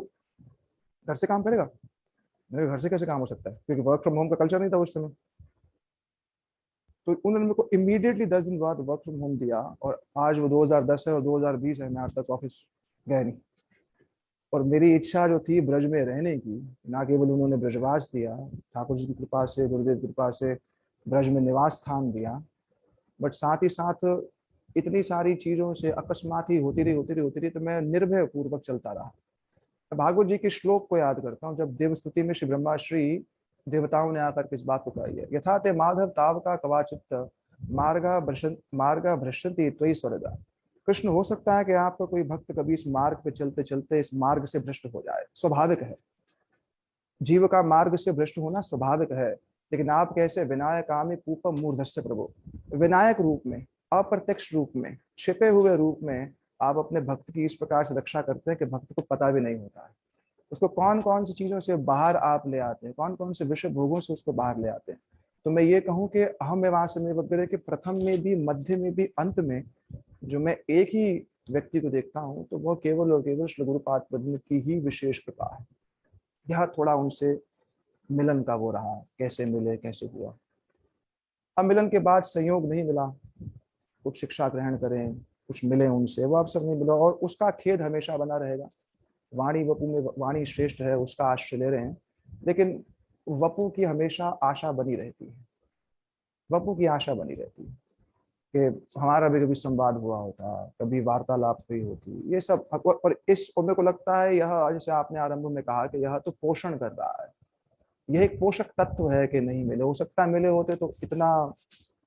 घर से काम करेगा। मेरे घर से कैसे काम हो सकता है, क्योंकि वर्क फ्रॉम होम का कल्चर नहीं था उस समय। तो उन्होंने मेरे को इमीडिएटली 10 दिन बाद वर्क फ्रॉम होम दिया, और आज वो 2010 है और 2020 है, मैं आज तक ऑफिस गया नहीं। और मेरी इच्छा जो थी ब्रज में रहने की, ना केवल उन्होंने ब्रजवास दिया, ठाकुर जी की कृपा से, गुरुदेव की कृपा से ब्रज में निवास स्थान दिया, बट साथ ही साथ इतनी सारी चीजों से अकस्मात ही होती रही, तो मैं निर्भय पूर्वक चलता रहा। भागवत जी के श्लोक को याद करता हूँ, जब देव स्तुति में श्री ब्रह्माश्री देवताओं ने आकर के इस बात को कही है, यथा ते माधव ताव का कवाचित मार्गा भ्रष्यति त्वयि स्वरदा। कृष्ण, हो सकता है कि आपका कोई भक्त कभी इस मार्ग पे चलते चलते इस मार्ग से भ्रष्ट हो जाए, स्वाभाविक है, जीव का मार्ग से भ्रष्ट होना स्वाभाविक है। लेकिन आप कैसे विनायकामि पूपम मूर्धस्य प्रभु, विनायक रूप में, अप्रत्यक्ष रूप में, छिपे हुए रूप में आप अपने भक्त की इस प्रकार से रक्षा करते हैं कि भक्त को पता भी नहीं होता है उसको कौन कौन सी चीजों से बाहर आप ले आते हैं, कौन कौन से विषय भोगों से उसको बाहर ले आते हैं। तो मैं ये कहूँ कि अहम एवास्मि वगैरह के प्रथम में भी, मध्य में भी, अंत में जो मैं एक ही व्यक्ति को देखता हूँ, तो वह केवल और केवल श्री गुरुपाद पद्म की ही विशेष कृपा है। यह थोड़ा उनसे मिलन का वो रहा, कैसे मिले कैसे हुआ। अब मिलन के बाद संयोग नहीं मिला, कुछ शिक्षा ग्रहण करें, कुछ मिले उनसे, वो अवसर नहीं मिला, और उसका खेद हमेशा बना रहेगा। वाणी वपु में वाणी श्रेष्ठ है, उसका आश्रय ले रहे हैं, लेकिन वपु की हमेशा आशा बनी रहती है, वपु की आशा बनी रहती है कि हमारा भी कभी संवाद हुआ होता, कभी वार्तालाप हुई होती, ये सब। और इस मेरे को लगता है यह, जैसे आपने आरंभ में कहा कि यह तो पोषण कर रहा है, यह एक पोषक तत्व है कि नहीं मिले, हो सकता है मिले होते तो इतना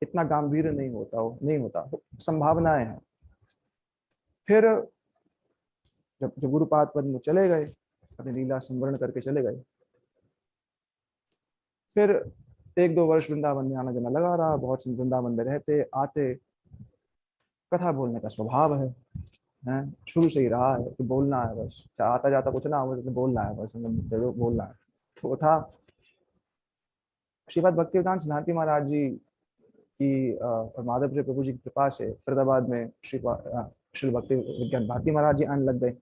इतना गंभीर नहीं होता, नहीं होता, संभावनाएं हैं। फिर जब जब गुरुपाद पद में चले गए, अपनी लीला संवरण करके चले गए, फिर 1-2 वर्ष वृंदावन में आना जाना लगा रहा, बहुत से वृंदावन में रहते आते, कथा बोलने का स्वभाव है, शुरू से ही रहा है कि बोलना है बस, आता जाता कुछ ना हो, बोलना है बस, बोलना है। तो वो था श्रीमद भक्तिवेदांत सिद्धांति महाराज जी की और माधव जी प्रभु जी की कृपा से फरीदाबाद में श्री भक्ति विज्ञान भारती महाराज जी आने लग गए।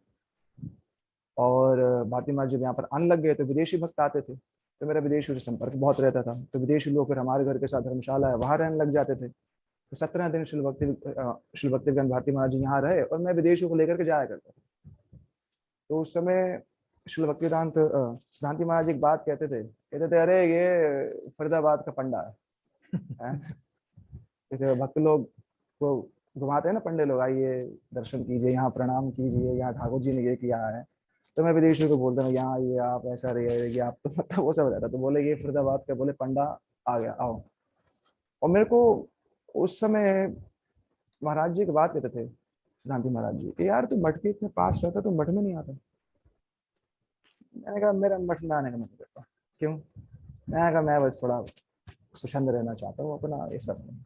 और भारती महाराज जब यहाँ पर आने लग गए तो विदेशी भक्त आते थे, तो मेरा विदेशियों से संपर्क बहुत रहता था, तो विदेशी लोग फिर हमारे घर के साथ धर्मशाला है वहां रहने लग जाते थे। तो 17 दिन श्री भक्ति विज्ञान भारती महाराज जी यहाँ रहे, और मैं विदेशियों को लेकर के जाया करता था। तो उस समय श्री भक्तिवेदांत सिद्धांति महाराज एक बात कहते थे, अरे ये फरीदाबाद का पंडा है। जैसे भक्त लोग को घुमाते हैं ना पंडे लोग, आइए दर्शन कीजिए, यहाँ प्रणाम कीजिए, यहाँ ठाकुर जी ने ये किया है। तो मैं विदेशियों को बोलता हूँ यहाँ आइए आप, ऐसा रहिए आप, तो मतलब वो सब रहता। तो बोले ये फरीदाबाद का, बोले पंडा आ गया आओ। और मेरे को उस समय महाराज जी की बात कहते थे सिद्धांति महाराज जी कि यार तू मठ के इतने पास रहता, तो मठ में नहीं आता। मैंने कहा मेरा मठ में आने का मन करता। क्यों? मैंने कहा मैं बस थोड़ा सुछंद रहना चाहता हूँ अपना, ये सब नहीं।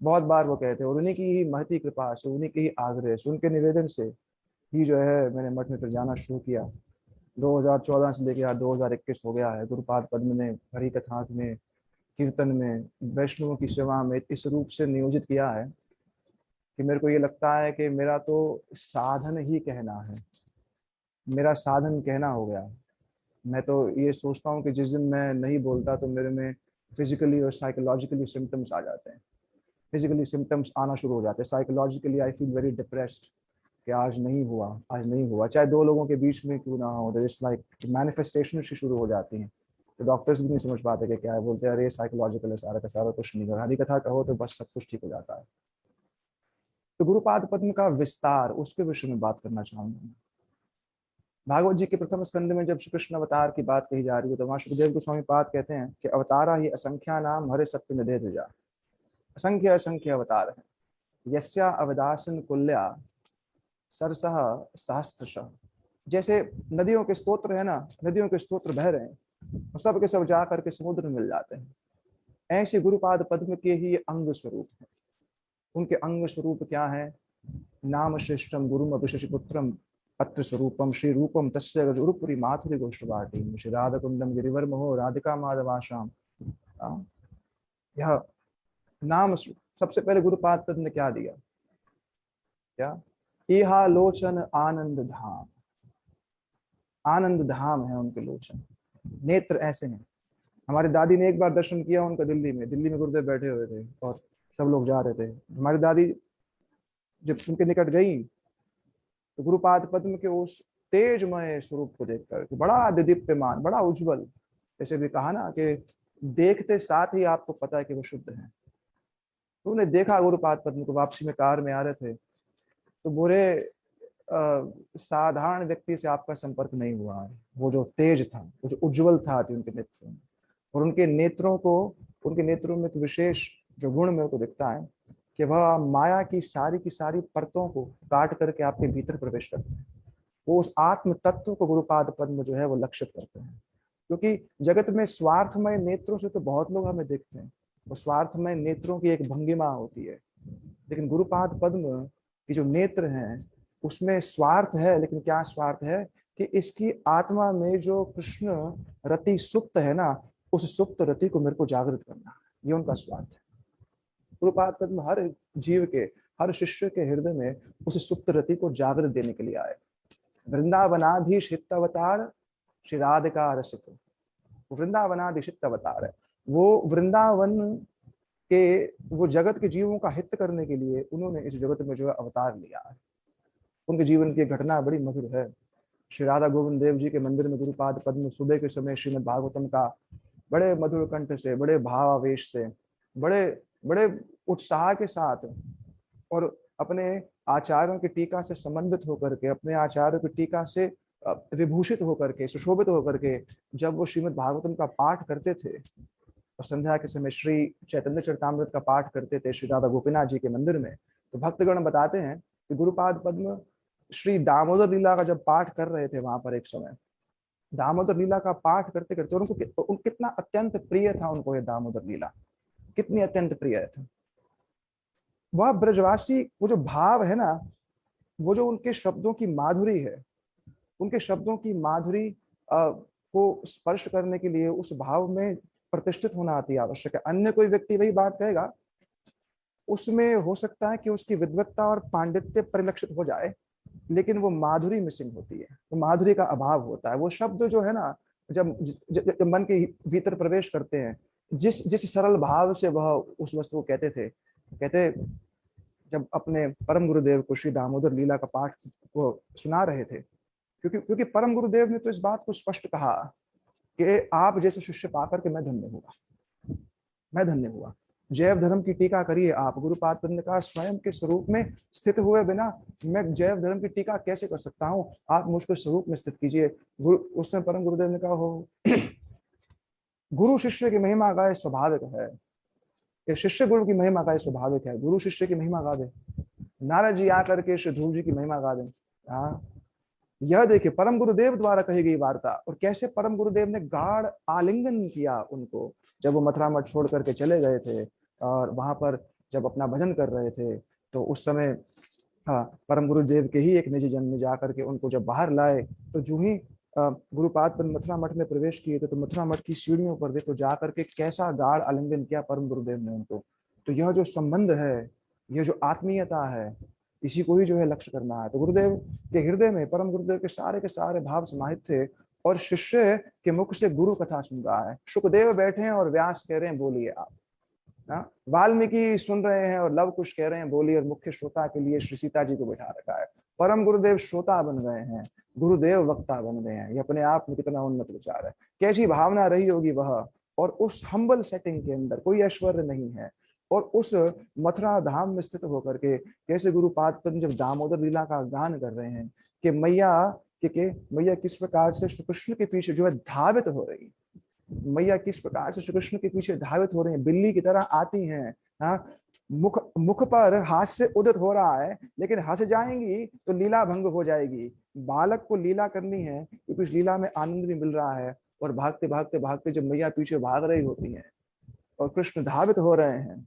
बहुत बार वो कहते हैं, और उन्हीं की ही महती कृपा से, उन्हीं के ही आग्रह से, उनके निवेदन से ही जो है मैंने मठ में फिर जाना शुरू किया। 2014 से लेकर आज 2021 हो गया है। गुरुपाद पद्म ने, हरि कथा में, कीर्तन में, वैष्णवों की सेवा में इस रूप से नियोजित किया है कि मेरे को ये लगता है कि मेरा तो साधन ही कहना है, मेरा साधन कहना हो गया। मैं तो ये सोचता हूँ कि जिस दिन मैं नहीं बोलता तो मेरे में फिजिकली और साइकोलॉजिकली सिम्टम्स आ जाते हैं, फिजिकली सिम्टम्स आना शुरू हो जाते हैं, psychologically I feel very depressed कि आज नहीं हुआ, आज नहीं हुआ, चाहे 2 लोगों के बीच में क्यों ना हो। इट्स लाइक मैनिफेस्टेशन से शुरू हो जाती हैं। तो डॉक्टर्स भी नहीं समझ पाते कि क्या है, बोलते हैं अरे साइकोलॉजिकल है सारा का सारा, कुछ नहीं, हरी कथा कहो तो बस सब कुछ ठीक हो जाता है। तो गुरुपाद पद्म का विस्तार, उसके विषय में बात करना चाहूंगा। भागवत जी के प्रथम स्कंद में जब श्री कृष्ण अवतार की बात कही जा रही है तो वहां सुखदेव गोस्वामी पाद कहते हैं कि अवतारा ही असंख्या नाम हरे सत्य निधे ध्वजा। असंख्य असंख्य अवतार है। यस्या अवदासन कुल्या सरसह सहस्त्रशः। जैसे नदियों के स्तोत्र है ना, नदियों के स्तोत्र बह रहे हैं और सब के सब जा करके समुद्र में मिल जाते हैं, ऐसे गुरुपाद पद्म के ही अंग स्वरूप है। उनके अंग स्वरूप क्या है? नाम श्रेष्ठम गुरुम अभिशशिपुत्रम पत्र स्वरूपम श्री रूपम तस्य गुरुपुरी माथुरी गोष्ठवाटी श्री राधा कुंडम गिरिवर मोहो राधिका माधवाशाम। यह नाम सबसे पहले गुरुपाद पद्म ने क्या दिया? क्या? इहा लोचन आनंद धाम। आनंद धाम है उनके लोचन, नेत्र ऐसे हैं। हमारी दादी ने एक बार दर्शन किया उनका दिल्ली में गुरुदेव बैठे हुए थे और सब लोग जा रहे थे। हमारी दादी जब उनके निकट गई तो गुरुपाद पद्म के उस तेजमय स्वरूप को देखकर, बड़ा दिदीप्यमान, बड़ा उज्जवल, जैसे भी कहा ना कि देखते साथ ही आपको पता है कि वो शुद्ध है। तो उन्हें देखा गुरुपाद पद्म को, वापसी में कार में आ रहे थे तो बोले साधारण व्यक्ति से आपका संपर्क नहीं हुआ है। वो जो तेज था, वो जो उज्जवल था उनके नेत्रों में, और उनके नेत्रों को, उनके नेत्रों में एक विशेष जो गुण मेरे को दिखता है कि वह माया की सारी परतों को काट करके आपके भीतर प्रवेश करते हैं। वो उस आत्म तत्व को गुरुपाद पद्म जो है वो लक्षित करते हैं। क्योंकि जगत में स्वार्थमय नेत्रों से तो बहुत लोग हमें देखते हैं, वो स्वार्थमय नेत्रों की एक भंगिमा होती है, लेकिन गुरुपाद पद्म की जो नेत्र हैं उसमें स्वार्थ है। लेकिन क्या स्वार्थ है? कि इसकी आत्मा में जो कृष्ण रति सुप्त है ना, उस सुप्त रति को मेरे को जागृत करना, ये उनका स्वार्थ है। गुरुपाद पद्म हर जीव के, हर शिष्य के हृदय में उस सुप्त रति को जागृत देने के लिए आए। वृंदावनाधीशित अवतार श्री राधिका रसिक, वृंदावनाधीशित अवतार है। वो वृंदावन के, वो जगत के जीवों का हित करने के लिए उन्होंने इस जगत में जो है अवतार लिया है। उनके जीवन की घटना बड़ी मधुर है। श्री राधा गोविंद देव जी के मंदिर में गुरुपाद पद्म सुबह के समय श्रीमद् भागवतम का बड़े मधुर कंठ से, बड़े भावावेश से, बड़े बड़े उत्साह के साथ और अपने आचार्यों की टीका से संबंधित होकर के, अपने आचार्यों की टीका से विभूषित होकर के, सुशोभित होकर के जब वो श्रीमद् भागवतम का पाठ करते थे और संध्या के समय श्री चैतन्य चरितामृत का पाठ करते थे श्री राधा गोपीनाथ जी के मंदिर में, तो भक्तगण बताते हैं कि गुरुपाद पद्म श्री दामोदर लीला का जब पाठ कर रहे थे वहां पर, एक समय दामोदर लीला का पाठ करते करते उनको कितना अत्यंत प्रिय था, उनको ये दामोदर लीला कितनी अत्यंत प्रिय था। वह ब्रजवासी, वो जो भाव है ना, वो जो उनके शब्दों की माधुरी है, उनके शब्दों की माधुरी को स्पर्श करने के लिए उस भाव में प्रतिष्ठित होना अति आवश्यक है। अन्य कोई व्यक्ति वही बात कहेगा, उसमें हो सकता है कि उसकी विद्वत्ता और पांडित्य परिलक्षित हो जाए, लेकिन वो माधुरी मिसिंग होती है, वो माधुरी का अभाव होता है। वो शब्द जो है ना, जब मन के भीतर प्रवेश करते हैं, जिस जिस सरल भाव से वह उस वस्तु को कहते थे, कहते जब अपने परम गुरुदेव को श्री दामोदर लीला का पाठ वो सुना रहे थे, क्योंकि परम गुरुदेव ने तो इस बात को स्पष्ट कहा कि आप जैसे शिष्य पाकर के मैं धन्य हुआ, मैं धन्य हुआ। जैव धर्म की टीका करिए आप। गुरुपाद पद्म ने कहा स्वयं के स्वरूप में स्थित हुए बिना मैं जैव धर्म की टीका कैसे कर सकता हूँ, आप मुझको स्वरूप में स्थित कीजिए। उसमें परम गुरुदेव ने कहा हो गुरु शिष्य की महिमा गाए स्वाभाविक है, कि शिष्य गुरु की महिमा गाए स्वाभाविक है, गुरु शिष्य की महिमा गा दे। नारद जी आकर के श्री ध्रुव जी की महिमा गा दें। हाँ, यह देखिए परम गुरुदेव द्वारा कही गई वार्ता, और कैसे परम गुरुदेव ने गाढ़ आलिंगन किया उनको जब वो मथुरा मठ छोड़ करके चले गए थे, और वहां पर जब अपना भजन कर रहे थे तो उस समय हाँ, परम गुरुदेव के ही एक निजी जन में जाकर के उनको जब बाहर लाए, तो जो ही गुरुपाद पद्म मथुरा मठ में प्रवेश किए थे तो मथुरा मठ की सीढ़ियों पर देखो जाकर के कैसा गाढ़ आलिंगन किया परम गुरुदेव ने उनको। तो यह जो संबंध है, यह जो आत्मीयता है, इसी को ही जो है लक्ष्य करना है। तो गुरुदेव के हृदय में परम गुरुदेव के सारे भाव समाहित थे, और शिष्य के मुख से गुरु कथा सुन रहा है। सुखदेव बैठे हैं और व्यास कह रहे हैं बोलिए आप, वाल्मीकि सुन रहे हैं और लव कुश कह रहे हैं बोलिए, और मुख्य श्रोता के लिए श्री सीता जी को बैठा रखा है। परम गुरुदेव श्रोता बन गए हैं, गुरुदेव वक्ता बन गए हैं। ये अपने आप में कितना उन्नत विचार है, कैसी भावना रही होगी वह। और उस हम्बल सेटिंग के अंदर कोई ऐश्वर्य नहीं है, और उस मथुरा धाम में स्थित होकर के कैसे गुरुपाद पद्म जब दामोदर लीला का गान कर रहे हैं कि मैया कि मैया किस प्रकार से श्री कृष्ण के पीछे जो है धावित हो रही, मैया किस प्रकार से श्री कृष्ण के पीछे धावित हो रही है, बिल्ली की तरह आती हैं। हाँ, मुख मुख पर हास्य उदित हो रहा है, लेकिन हंस जाएंगी तो लीला भंग हो जाएगी। बालक को लीला करनी है क्योंकि उस लीला में आनंद भी मिल रहा है, और भागते भागते भागते जब मैया पीछे भाग रही होती है और कृष्ण धावित हो रहे हैं,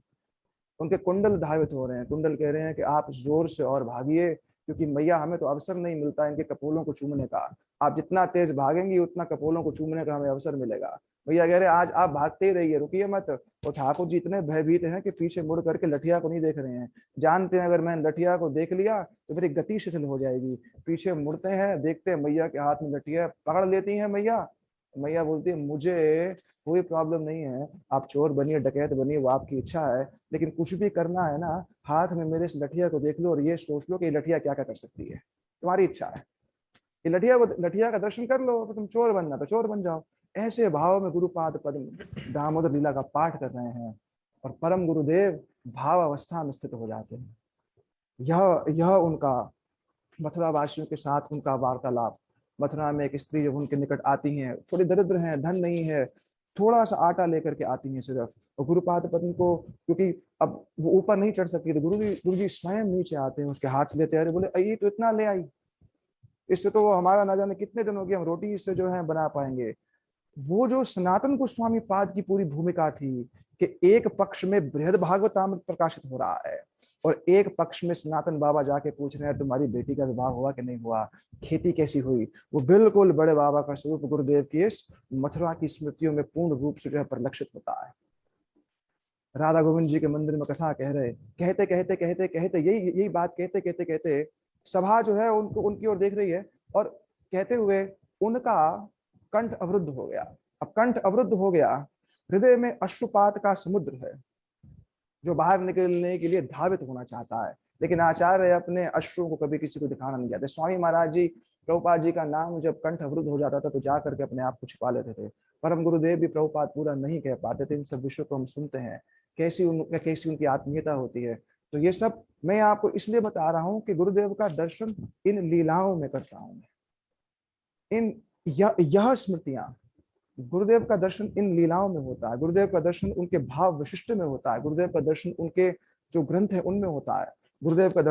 उनके कुंडल धावित हो रहे हैं, कुंडल कह रहे हैं कि आप जोर से और भागिए, क्योंकि मैया हमें तो अवसर नहीं मिलता इनके कपोलों को चूमने का। आप जितना तेज भागेंगी उतना कपोलों को चूमने का हमें अवसर मिलेगा। मैया कह रहे आज आप भागते ही रहिए, रुकिए मत। और ठाकुर जी इतने भयभीत हैं कि पीछे मुड़ करके लठिया को नहीं देख रहे हैं, जानते हैं अगर मैंने लठिया को देख लिया तो मेरी गति शिथिल हो जाएगी। पीछे मुड़ते हैं, देखते हैं मैया के हाथ में लठिया, पकड़ लेती है मैया। मैया बोलती है मुझे कोई प्रॉब्लम नहीं है, आप चोर बनिए डकैत बनिए वो आपकी इच्छा है, लेकिन कुछ भी करना है ना, हाथ में मेरे इस लठिया को देख लो और ये सोच लो कि ये लठिया क्या क्या कर सकती है, तुम्हारी इच्छा है। ये लठिया का दर्शन कर लो, तो तुम चोर बनना तो चोर बन जाओ। ऐसे भाव में गुरुपाद पद्म दामोदर लीला का पाठ कर रहे हैं और परम गुरुदेव भाव अवस्था में स्थित हो जाते हैं। यह उनका मथुरा वासियों के साथ उनका वार्तालाप। मथुरा में एक स्त्री जब उनके निकट आती है, थोड़ी दरिद्र है, धन नहीं है, थोड़ा सा आटा लेकर के आती है सिर्फ, और गुरुपाद पद्म को, क्योंकि अब वो ऊपर नहीं चढ़ सकती, तो गुरु जी स्वयं नीचे आते हैं, उसके हाथ से लेते हैं, बोले ये तो इतना ले आई, इससे तो वो हमारा ना जाने कितने दिन हो गए हम रोटी इससे जो है बना पाएंगे। वो जो सनातन गोस्वामी पाद की पूरी भूमिका थी कि एक पक्ष में बृहद भागवतामृत प्रकाशित हो रहा है और एक पक्ष में सनातन बाबा जाके पूछ रहे हैं तुम्हारी बेटी का विवाह हुआ कि नहीं हुआ, खेती कैसी हुई, वो बिल्कुल बड़े बाबा का स्वरूप गुरुदेव की इस मथुरा की स्मृतियों में पूर्ण रूप से जो है परिलक्षित होता है। राधा गोविंद जी के मंदिर में कथा कह रहे, कहते कहते कहते कहते यही यही बात कहते कहते कहते सभा जो है उनको उनकी ओर देख रही है, और कहते हुए उनका कंठ अवरुद्ध हो गया। अब कंठ अवरुद्ध हो गया, हृदय में अश्रुपात का समुद्र है जो बाहर निकलने के लिए धावित होना चाहता है, लेकिन आचार्य अपने अश्रुओं को कभी किसी को दिखाना नहीं चाहते। स्वामी महाराज जी, प्रभुपाद जी का नाम जब कंठ अवरुद्ध हो जाता था तो जा करके अपने आप को छिपा लेते थे। परम गुरुदेव भी प्रभुपाद पूरा नहीं कह पाते थे। इन सब विषयों को हम सुनते हैं, कैसी उनकी आत्मीयता होती है। तो ये सब मैं आपको इसलिए बता रहा हूँ कि गुरुदेव का दर्शन इन लीलाओं में करता हूँ। इन यह स्मृतियां, गुरुदेव का दर्शन इन लीलाओं में होता है, गुरुदेव का दर्शन उनके भाव विशिष्ट में होता है, गुरुदेव का दर्शन उनके जो ग्रंथ है उनमें होता है। गुरुदेव का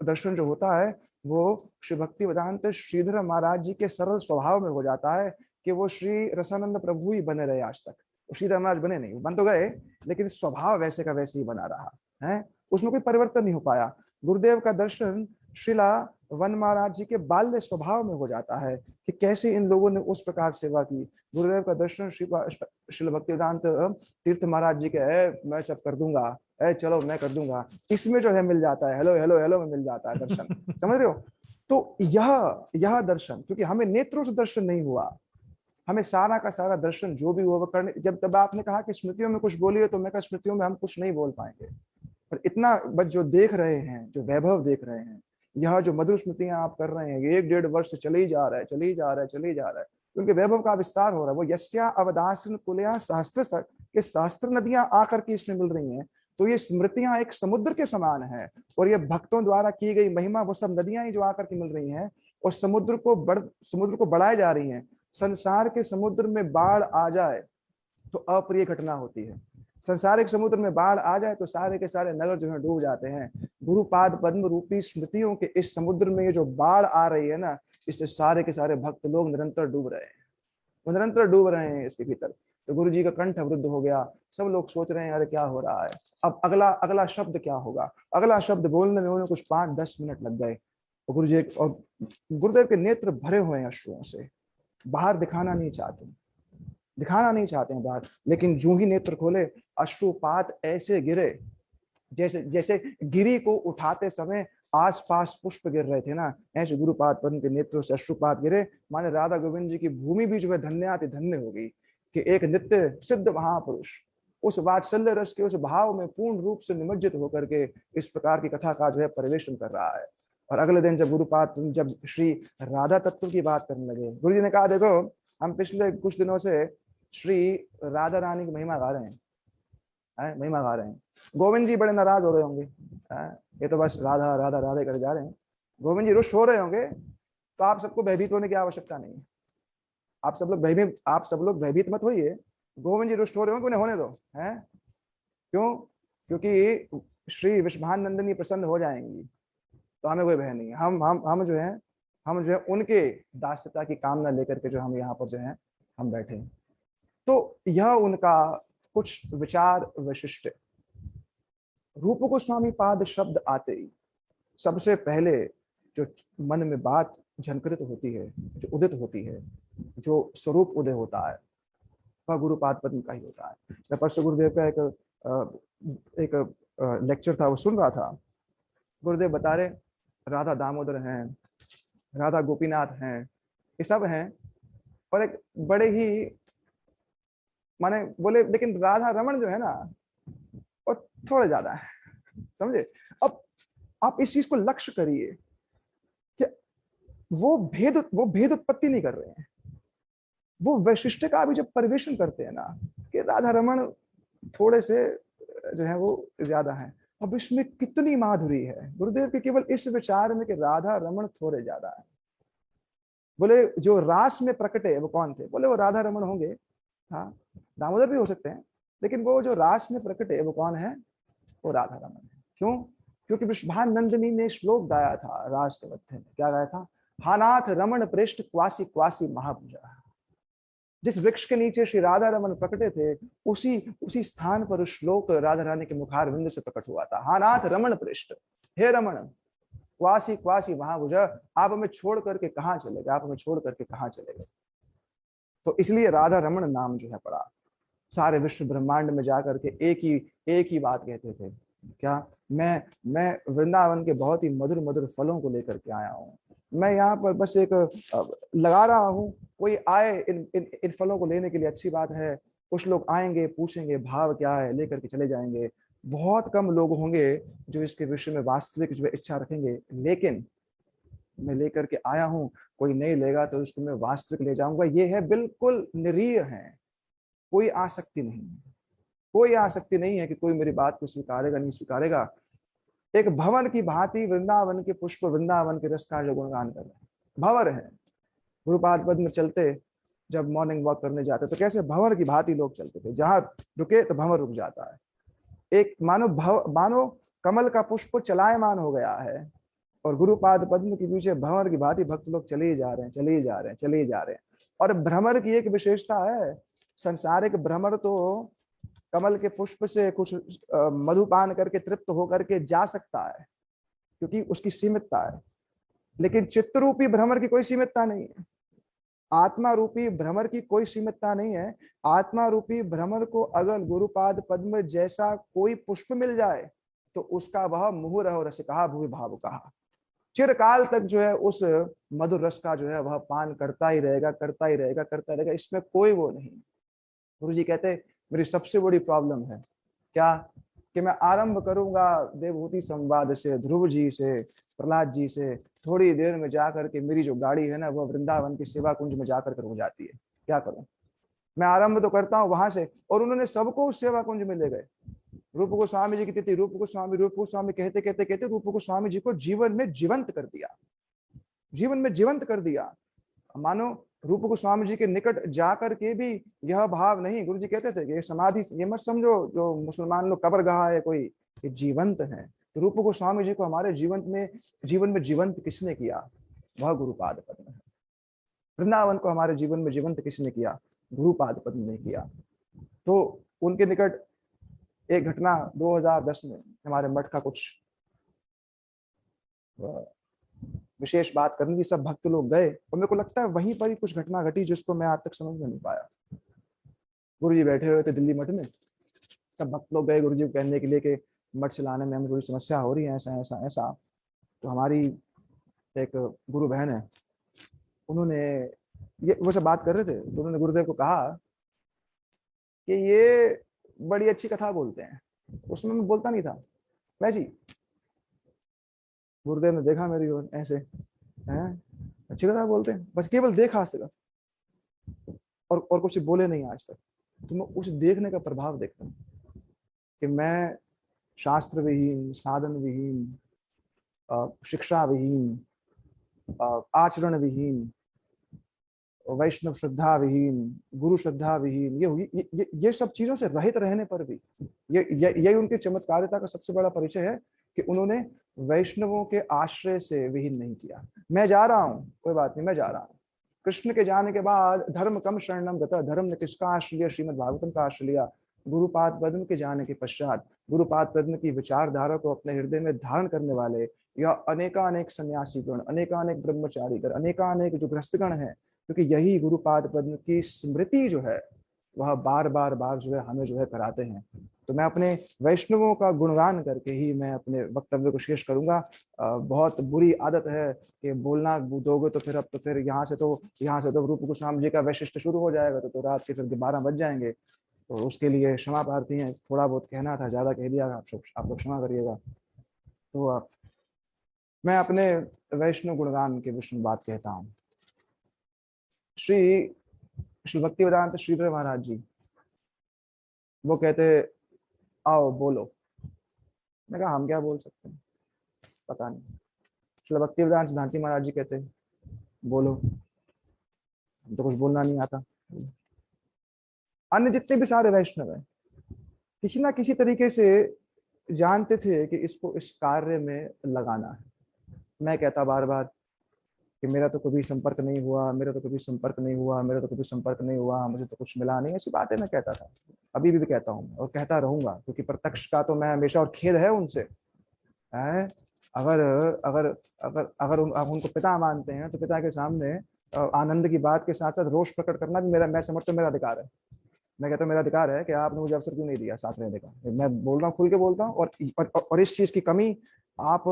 दर्शन जो होता है वो श्री भक्ति वेदांत श्रीधर महाराज जी के सरल स्वभाव में हो जाता है कि वो श्री रसानंद प्रभु ही बने रहे आज तक। श्रीधर महाराज बने नहीं, बन तो गए, लेकिन स्वभाव वैसे का वैसे ही बना रहा है, उसमें कोई परिवर्तन नहीं हो पाया। गुरुदेव का दर्शन श्रीला वन महाराज जी के बाल्य स्वभाव में हो जाता है कि कैसे इन लोगों ने उस प्रकार सेवा की। गुरुदेव का दर्शन श्री भक्तिवेदांत तीर्थ महाराज जी के है, मैं सब कर दूंगा, चलो मैं कर दूंगा, इसमें जो है मिल जाता है, हेलो हेलो हेलो में मिल जाता है दर्शन। समझ रहे हो? तो यह दर्शन, क्योंकि हमें नेत्रों से दर्शन नहीं हुआ, हमें सारा का सारा दर्शन जो भी हुआ करने। जब तब आपने कहा कि स्मृतियों में कुछ बोलिए, तो मैं कहा स्मृतियों में हम कुछ नहीं बोल पाएंगे, पर इतना बस जो देख रहे हैं, जो वैभव देख रहे हैं, यह जो मधुर स्मृतियां आप कर रहे हैं, ये 1-1.5 वर्ष से चले ही जा रहा है, चले ही जा रहा है, चले ही जा रहा है, उनके वैभव का विस्तार हो रहा है। वो यस्या अवदासन कुलया सहस्त्र के सहस्त्र नदियां आकर के इसमें मिल रही हैं। तो ये स्मृतियां एक समुद्र के समान है, और ये भक्तों द्वारा की गई महिमा, वो सब नदियां ही जो आकर के मिल रही हैं और समुद्र को बढ़ाए जा रही हैं। संसार के समुद्र में बाढ़ आ जाए तो अप्रिय घटना होती है, संसारिक समुद्र में बाढ़ आ जाए तो सारे के सारे नगर जो है डूब जाते हैं। गुरुपाद पद्म रूपी स्मृतियों के इस समुद्र में ये जो बाढ़ आ रही है ना, इससे सारे के सारे भक्त लोग निरंतर डूब रहे हैं, वो निरंतर डूब रहे हैं इसके भीतर। तो गुरु जी का कंठ अवरुद्ध हो गया, सब लोग सोच रहे हैं अरे क्या हो रहा है, अब अगला अगला शब्द क्या होगा। अगला शब्द बोलने में उन्हें कुछ 5-10 मिनट लग गए। गुरु जी और गुरुदेव के नेत्र भरे हुए हैं अश्रुओं से, बाहर दिखाना नहीं चाहते हैं बाहर, लेकिन जो ही नेत्र खोले अश्रुपात ऐसे गिरे जैसे जैसे गिरी को उठाते समय आसपास पुष्प गिर रहे थे ना, ऐसे गुरुपाद पद्म के नेत्रों से अश्रुपात गिरे। माने राधा गोविंद जी की भूमि भी जो है धन्याति धन्य हो गई कि एक नित्य सिद्ध महापुरुष उस वात्सल्य रस के उस भाव में पूर्ण रूप से निमज्जित होकर के इस प्रकार की कथा का जो है परिवेशन कर रहा है। और अगले दिन जब गुरुपाद जब श्री राधा तत्व की बात करने लगे, गुरु जी ने कहा देखो हम पिछले कुछ दिनों से श्री राधा रानी की महिमा गा रहे हैं, महिमा गा रहे हैं। गोविंद जी बड़े नाराज हो रहे होंगे, ये तो बस राधा राधा राधे कर जा रहे हैं। गोविंद जी रुष्ट हो रहे होंगे तो आप सबको भयभीत होने की आवश्यकता नहीं है। आप सब लोग भयभीत मत होइए। गोविंद जी रुष्ट हो रहे हो कि उन्हें होने दो, हैं? क्यों? क्योंकि श्री विश्वानंदिनी प्रसन्न हो जाएंगी, तो हमें कोई भय नहीं है। हम जो है उनके दास्यता की कामना लेकर के जो हम यहाँ पर जो है हम बैठे हैं। तो यह उनका कुछ विचार विशिष्ट। रूप गोस्वामी पाद शब्द आते ही सबसे पहले जो मन में बात झंकृत होती है, जो उदित होती है, जो स्वरूप उदय होता है, वह गुरुपाद पद्म का ही होता है। मैं परसों गुरुदेव का एक लेक्चर था, वो सुन रहा था। गुरुदेव बता रहे राधा दामोदर हैं, राधा गोपीनाथ हैं, ये सब हैं, और एक बड़े ही माने बोले, लेकिन राधा रमन जो है ना वो थोड़े ज्यादा है, समझे? अब आप इस चीज को लक्ष्य करिए कि वो भेद उत्पत्ति नहीं कर रहे हैं, वो वैशिष्ट का भी जब परिवेशन करते हैं ना कि राधा रमन थोड़े से जो है वो ज्यादा है। अब इसमें कितनी माधुरी है गुरुदेव के केवल इस विचार में कि राधा रमन थोड़े ज्यादा है। बोले जो रास में प्रकटे वो कौन थे? बोले वो राधा रमन होंगे, हाँ दामोदर भी हो सकते हैं, लेकिन वो जो रास में प्रकटे वो कौन है? वो राधा रमन है। क्यों? क्योंकि विश्वानंदिनी ने श्लोक गाया था रास के मध्य में। क्या गाया था? हानाथ रमन पृष्ठ क्वासी क्वासी महाभुजा। जिस वृक्ष के नीचे श्री राधा रमन प्रकटे थे, उसी स्थान पर उस श्लोक राधा रानी के मुखार विंद से प्रकट हुआ था। हानाथ रमन पृष्ठ, हे रमन क्वासी क्वासी महाभुजा, आप हमें छोड़ करके कहाँ चले गए? आप हमें छोड़ करके कहाँ चले गए? तो इसलिए राधा रमन नाम जो है पड़ा। सारे विश्व ब्रह्मांड में जाकर के एक ही बात कहते थे, क्या? मैं वृंदावन के बहुत ही मधुर मधुर फलों को लेकर के आया हूँ। मैं यहाँ पर बस एक लगा रहा हूँ, कोई आए इन फलों को लेने के लिए, अच्छी बात है। कुछ लोग आएंगे, पूछेंगे भाव क्या है, लेकर के चले जाएंगे। बहुत कम लोग होंगे जो इसके विषय में वास्तविक जो इच्छा रखेंगे, लेकिन मैं लेकर के आया हूँ, कोई नहीं लेगा तो उसको मैं वास्तविक ले जाऊंगा। ये है बिल्कुल निरीह है, कोई आसक्ति नहीं है, कोई आसक्ति नहीं है कि कोई मेरी बात को स्वीकारेगा नहीं स्वीकारेगा। एक भंवर की भांति वृंदावन के पुष्प, वृंदावन के रस का जो गुणगान कर रहे हैं, भंवर है। गुरुपाद पद में चलते, जब मॉर्निंग वॉक करने जाते तो कैसे भंवर की भांति लोग चलते थे, जहां रुके तो भंवर रुक जाता है। एक मानो कमल का पुष्प चलायमान हो गया है, और गुरुपाद पद्म के पीछे भंवर की भांति भक्त लोग चले ही जा रहे हैं, चले ही जा रहे हैं, चले ही जा रहे हैं। और भ्रमर की एक विशेषता है, संसारिक भ्रमर तो कमल के पुष्प से कुछ मधुपान करके तृप्त होकर के जा सकता है, क्योंकि उसकी सीमितता है, लेकिन चित्त रूपी भ्रमर की कोई सीमितता नहीं है। आत्मा रूपी भ्रमर की कोई सीमितता नहीं है। आत्मा रूपी भ्रमर को अगर गुरुपाद पद्म जैसा कोई पुष्प मिल जाए तो उसका वह मुहुर और रसिकहा भूमि भाव कहा, चिरकाल तक जो है उस मधुर रस का जो है वह पान करता ही रहेगा, करता ही रहेगा, करता रहेगा। इसमें कोई वो नहीं। गुरु जी कहते मेरी सबसे बड़ी प्रॉब्लम है क्या? कि मैं आरंभ करूंगा देवभूति संवाद से, ध्रुव जी से, प्रहलाद जी से, थोड़ी देर में जाकर के मेरी जो गाड़ी है ना वह वृंदावन की सेवा कुंज में जाकर के रुक जाती है। क्या करूं? मैं आरंभ तो करता हूं वहां से, और उन्होंने सबको उस सेवा कुंज में ले गए। रूप गोस्वामी जी की तिथि, रूप गोस्वामी कहते कहते कहते रूप गोस्वामी जी को जीवन में जीवंत कर दिया, जीवन में जीवंत कर दिया। मानो रूप गोस्वामी जी के निकट जाकर के भी यह भाव नहीं। गुरु जी कहते थे कि ये समाधि, ये मत समझो जो मुसलमान लोग कब्र गहा है कोई, ये जीवंत है। तो रूप गोस्वामी जी को हमारे जीवन में जीवंत किसने किया? वह गुरुपाद पद्म है। वृंदावन को हमारे जीवन में जीवंत किसने किया? गुरुपाद पद्म ने किया। तो उनके निकट एक घटना 2010 में हमारे मठ का कुछ विशेष बात करने की, सब भक्त लोग गए, और मेरे को लगता है वहीं पर ही कुछ घटना घटी जिसको मैं आज तक समझ में नहीं पाया। गुरु जी बैठे हुए थे दिल्ली मठ में, सब भक्त लोग गए गुरु जी को कहने के लिए कि मठ चलाने में हमें थोड़ी समस्या हो रही है, ऐसा ऐसा ऐसा। तो हमारी एक गुरु बहन है, उन्होंने ये वो सब बात कर रहे थे, तो उन्होंने गुरुदेव को कहा कि ये बड़ी अच्छी कथा बोलते हैं। उसमें मैं बोलता नहीं था मैं जी। गुरुदेव ने देखा मेरी ओर ऐसे, हैं अच्छी कथा बोलते हैं, बस केवल देखा सिर्फ, और कुछ बोले नहीं आज तक। तो मैं उस देखने का प्रभाव देखता हूँ कि मैं शास्त्र विहीन, साधन विहीन, शिक्षा विहीन, आचरण विहीन, वैष्णव श्रद्धा विहीन, गुरु श्रद्धा विहीन, ये सब चीजों से रहित रहने पर भी यही उनकी चमत्कारिता का सबसे बड़ा परिचय है कि उन्होंने वैष्णवों के आश्रय से विहीन नहीं किया। मैं जा रहा हूँ, कोई बात नहीं, मैं जा रहा हूँ। कृष्ण के जाने के बाद धर्म कम शरणम गता, धर्म ने किसका आश्रय लिया? श्रीमद् भागवतम का आश्रय लिया। गुरुपाद पद्म के जाने के पश्चात गुरुपाद पद्म की विचारधारा को अपने हृदय में धारण करने वाले या अनेकानेक सन्यासीगण, अनेकानेक ब्रह्मचारीगण, अनेकानेक जो गृहस्थगण हैं, क्योंकि यही गुरुपाद पद्म की स्मृति जो है वह बार बार जो है हमें जो है कराते हैं। तो मैं अपने वैष्णवों का गुणगान करके ही मैं अपने वक्तव्य को शेष करूंगा। बहुत बुरी आदत है कि बोलना दोगे तो फिर अब तो फिर यहाँ से तो रूप गोस्वामी जी का वैशिष्ट शुरू हो जाएगा, तो रात के फिर 12 बज जाएंगे। तो उसके लिए क्षमा प्रार्थी हैं, थोड़ा बहुत कहना था, ज्यादा कह दिया, आप लोग क्षमा करिएगा। तो मैं अपने वैष्णव गुणगान के विषय में बात कहता हूँ। श्री भक्ति वेदांत श्रीधर महाराज जी वो कहते, आओ बोलो। मैं कहा हम क्या बोल सकते हैं, पता नहीं। श्री भक्ति वेदांत सिद्धांति महाराज जी कहते, बोलो, हम तो कुछ बोलना नहीं आता। अन्य जितने भी सारे वैष्णव हैं किसी ना किसी तरीके से जानते थे कि इसको इस कार्य में लगाना है। मैं कहता बार बार कि मेरा तो कभी संपर्क नहीं हुआ, मेरा तो कभी संपर्क नहीं हुआ, मेरा तो कभी संपर्क नहीं हुआ, मुझे तो कुछ मिला नहीं, ऐसी बातें मैं कहता था, अभी भी कहता हूँ और कहता रहूंगा, क्योंकि प्रत्यक्ष का तो मैं हमेशा, और खेद है उनसे है। अगर अगर अगर अगर आप उनको पिता मानते हैं तो पिता के सामने आनंद की बात के साथ साथ रोष प्रकट करना भी मैं समझता हूँ मेरा अधिकार है। मैं कहता हूँ मेरा अधिकार है कि आपने मुझे अवसर क्यों नहीं दिया साथ रहने का। मैं बोल रहा हूँ, खुल के बोलता हूँ। और इस चीज की कमी आप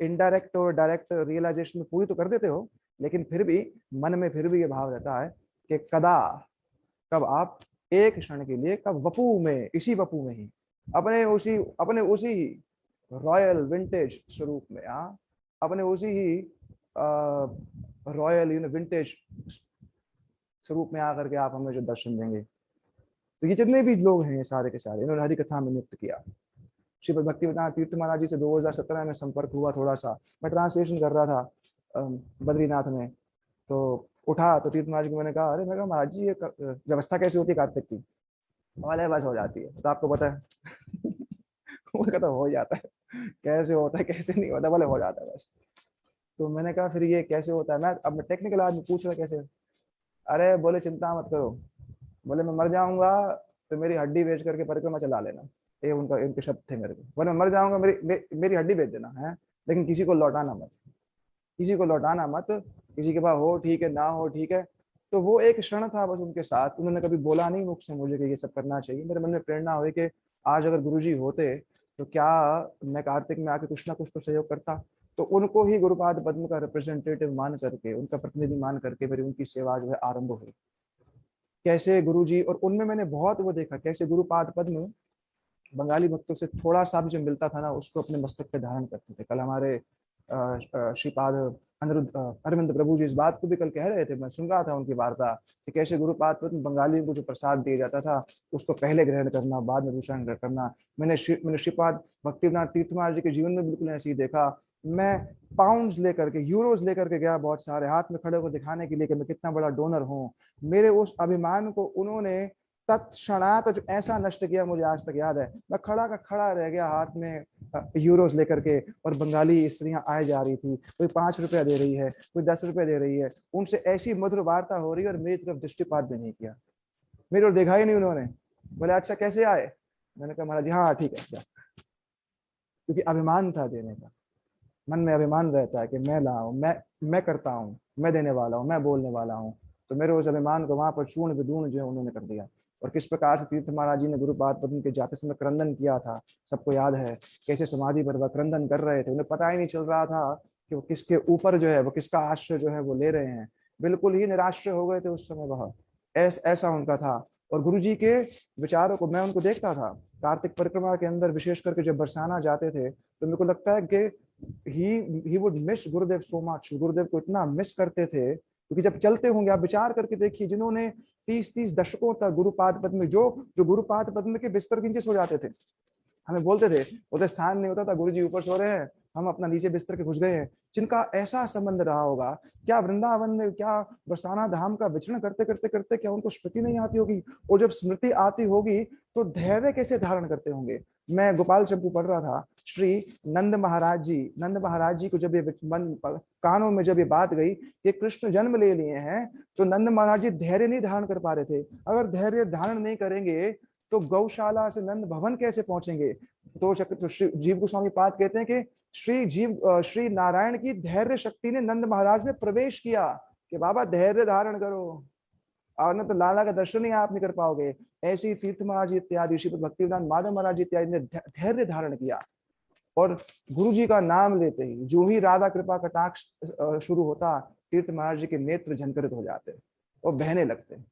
इनडायरेक्ट और डायरेक्ट रियलाइजेशन में पूरी तो कर देते हो, लेकिन फिर भी मन में फिर भी ये भाव रहता है कि कब आप एक क्षण के लिए, कब वपू में, इसी वपू में ही अपने उसी रॉयल विंटेज स्वरूप में, अपने उसी ही रॉयल विंटेज स्वरूप में आकर के आप हमें जो दर्शन देंगे। तो ये जितने भी लोग हैं सारे के सारे इन्होंने हरि कथा में नियुक्त किया। श्री भक्ति वेदांत तीर्थ महाराज जी से 2017 में संपर्क हुआ। थोड़ा सा मैं ट्रांसलेशन कर रहा था बद्रीनाथ में, तो उठा तो तीर्थ महाराज जी को मैंने कहा, अरे मैं कहा महाराज जी ये व्यवस्था कैसे होती है कार्तिक की? वाले बस हो जाती है, तो आपको पता है वो कहता हो जाता है, कैसे होता है कैसे नहीं होता, बोले हो जाता है बस। तो मैंने कहा फिर ये कैसे होता है? मैं टेक्निकल आदमी पूछ रहा कैसे? अरे बोले चिंता मत करो, बोले मैं मर जाऊंगा तो मेरी हड्डी बेच करके परिक्रमा चला लेना। ये उनका, इनके शब्द थे मेरे को। बोले मैं मर जाऊंगा, मेरी हड्डी बेच देना है, लेकिन किसी को लौटाना मत, किसी को लौटाना मत, किसी के पास हो ठीक है, ना हो ठीक है। तो वो एक क्षण था बस उनके साथ। उन्होंने कभी बोला नहीं मुख से मुझे कि ये सब करना चाहिए। मेरे मन में प्रेरणा हुई कि आज अगर गुरुजी होते तो क्या मैं कार्तिक में आके कुछ ना कुछ तो सहयोग करता। तो उनको ही गुरुपाद पद्म का रिप्रेजेंटेटिव मान करके, उनका प्रतिनिधि मान करके मेरी उनकी सेवा जो है आरंभ हुई। कैसे गुरुजी, और उनमें मैंने बहुत वो देखा कैसे गुरुपाद पद्म बंगाली भक्तों से थोड़ा सा भी जो मिलता था ना उसको अपने मस्तक पे धारण करते थे। कल हमारे श्रीपाद अरविंद प्रभु जी इस बात को भी कल कह रहे थे, मैं सुन रहा था उनकी वार्ता कि कैसे गुरुपाद पद्म बंगालियों को जो प्रसाद दिया जाता था उसको पहले ग्रहण करना, बाद में दूसरा ग्रहण करना। मैंने श्रीपाद भक्तिनाथ तीर्थ महाराज जी के जीवन में बिल्कुल ऐसे ही देखा। मैं पाउंड्स लेकर के, यूरोज लेकर के गया बहुत सारे, हाथ में खड़े होकर दिखाने के लिए कि मैं कितना बड़ा डोनर हूँ। मेरे उस अभिमान को उन्होंने तत्क्षणात जो ऐसा नष्ट किया, मुझे आज तक याद है। मैं खड़ा का खड़ा रह गया हाथ में यूरोज लेकर के, और बंगाली स्त्रियां आए जा रही थी, कोई 5 रुपया दे रही है, कोई 10 रुपया दे रही है, उनसे ऐसी मधुर वार्ता हो रही है, और मेरी तरफ दृष्टिपात भी नहीं किया, मेरी ओर देखा ही नहीं उन्होंने। बोले अच्छा कैसे आए? मैंने कहा महाराज हाँ ठीक है, क्योंकि अभिमान था देने का। मन में अभिमान रहता है कि मैं लाऊं, मैं करता हूँ, मैं देने वाला हूँ, मैं बोलने वाला हूँ। तो मेरे उस अभिमान को वहां पर चूर्ण विदूर्ण जो उन्होंने कर दिया। और किस प्रकार से तीर्थ महाराज जी ने गुरुपाद पद्म के जाते समय क्रंदन किया था, सबको याद है। कैसे समाधि पर वह क्रंदन कर रहे थे, उन्हें पता ही नहीं चल रहा था कि वो किसके ऊपर जो है, वो किसका आश्रय जो है वो ले रहे हैं। बिल्कुल ही निराश्रय हो गए थे उस समय वह, ऐसा उनका था। और गुरु जी के विचारों को मैं उनको देखता था कार्तिक परिक्रमा के अंदर, विशेष करके जब बरसाना जाते थे तो मेरे को लगता है कि he would miss Gurudev so much. गुरुदेव को इतना मिस करते थे, क्योंकि जब चलते होंगे, आप विचार करके देखिए, जिन्होंने 30-30 दशकों तक गुरुपाद पद्म में, जो गुरुपाद पद्म के बिस्तर के नीचे सो जाते थे, हमें बोलते थे उधर स्थान नहीं होता था, गुरुजी ऊपर सो रहे हैं, हम अपना नीचे बिस्तर के घुस गए हैं, जिनका ऐसा संबंध रहा होगा, क्या वृंदावन में, क्या बरसाना धाम का विचरण करते करते करते क्या उनको स्मृति नहीं आती होगी? और जब स्मृति आती होगी तो धैर्य कैसे धारण करते होंगे? मैं गोपाल चंपू पढ़ रहा था, श्री नंद महाराज जी को जब ये मन कानों में जब ये बात गई कि कृष्ण जन्म ले लिए हैं, तो नंद महाराज जी धैर्य नहीं धारण कर पा रहे थे। अगर धैर्य धारण नहीं करेंगे तो गौशाला से नंद भवन कैसे पहुंचेंगे? तो श्री जीव गोस्वामी पाद कहते हैं कि श्री नारायण की धैर्य शक्ति ने नंद महाराज में प्रवेश किया कि बाबा धैर्य धारण करो, और न तो लाला का दर्शन ही आप नहीं कर पाओगे। ऐसे ही तीर्थ महाराज इत्यादि, श्री भक्तिवेदांत माधव महाराज इत्यादि ने धैर्य धारण किया, और गुरु जी का नाम लेते ही जो ही राधा कृपा कटाक्ष शुरू होता, तीर्थ महाराज जी के नेत्र झंकरित हो जाते और बहने लगते।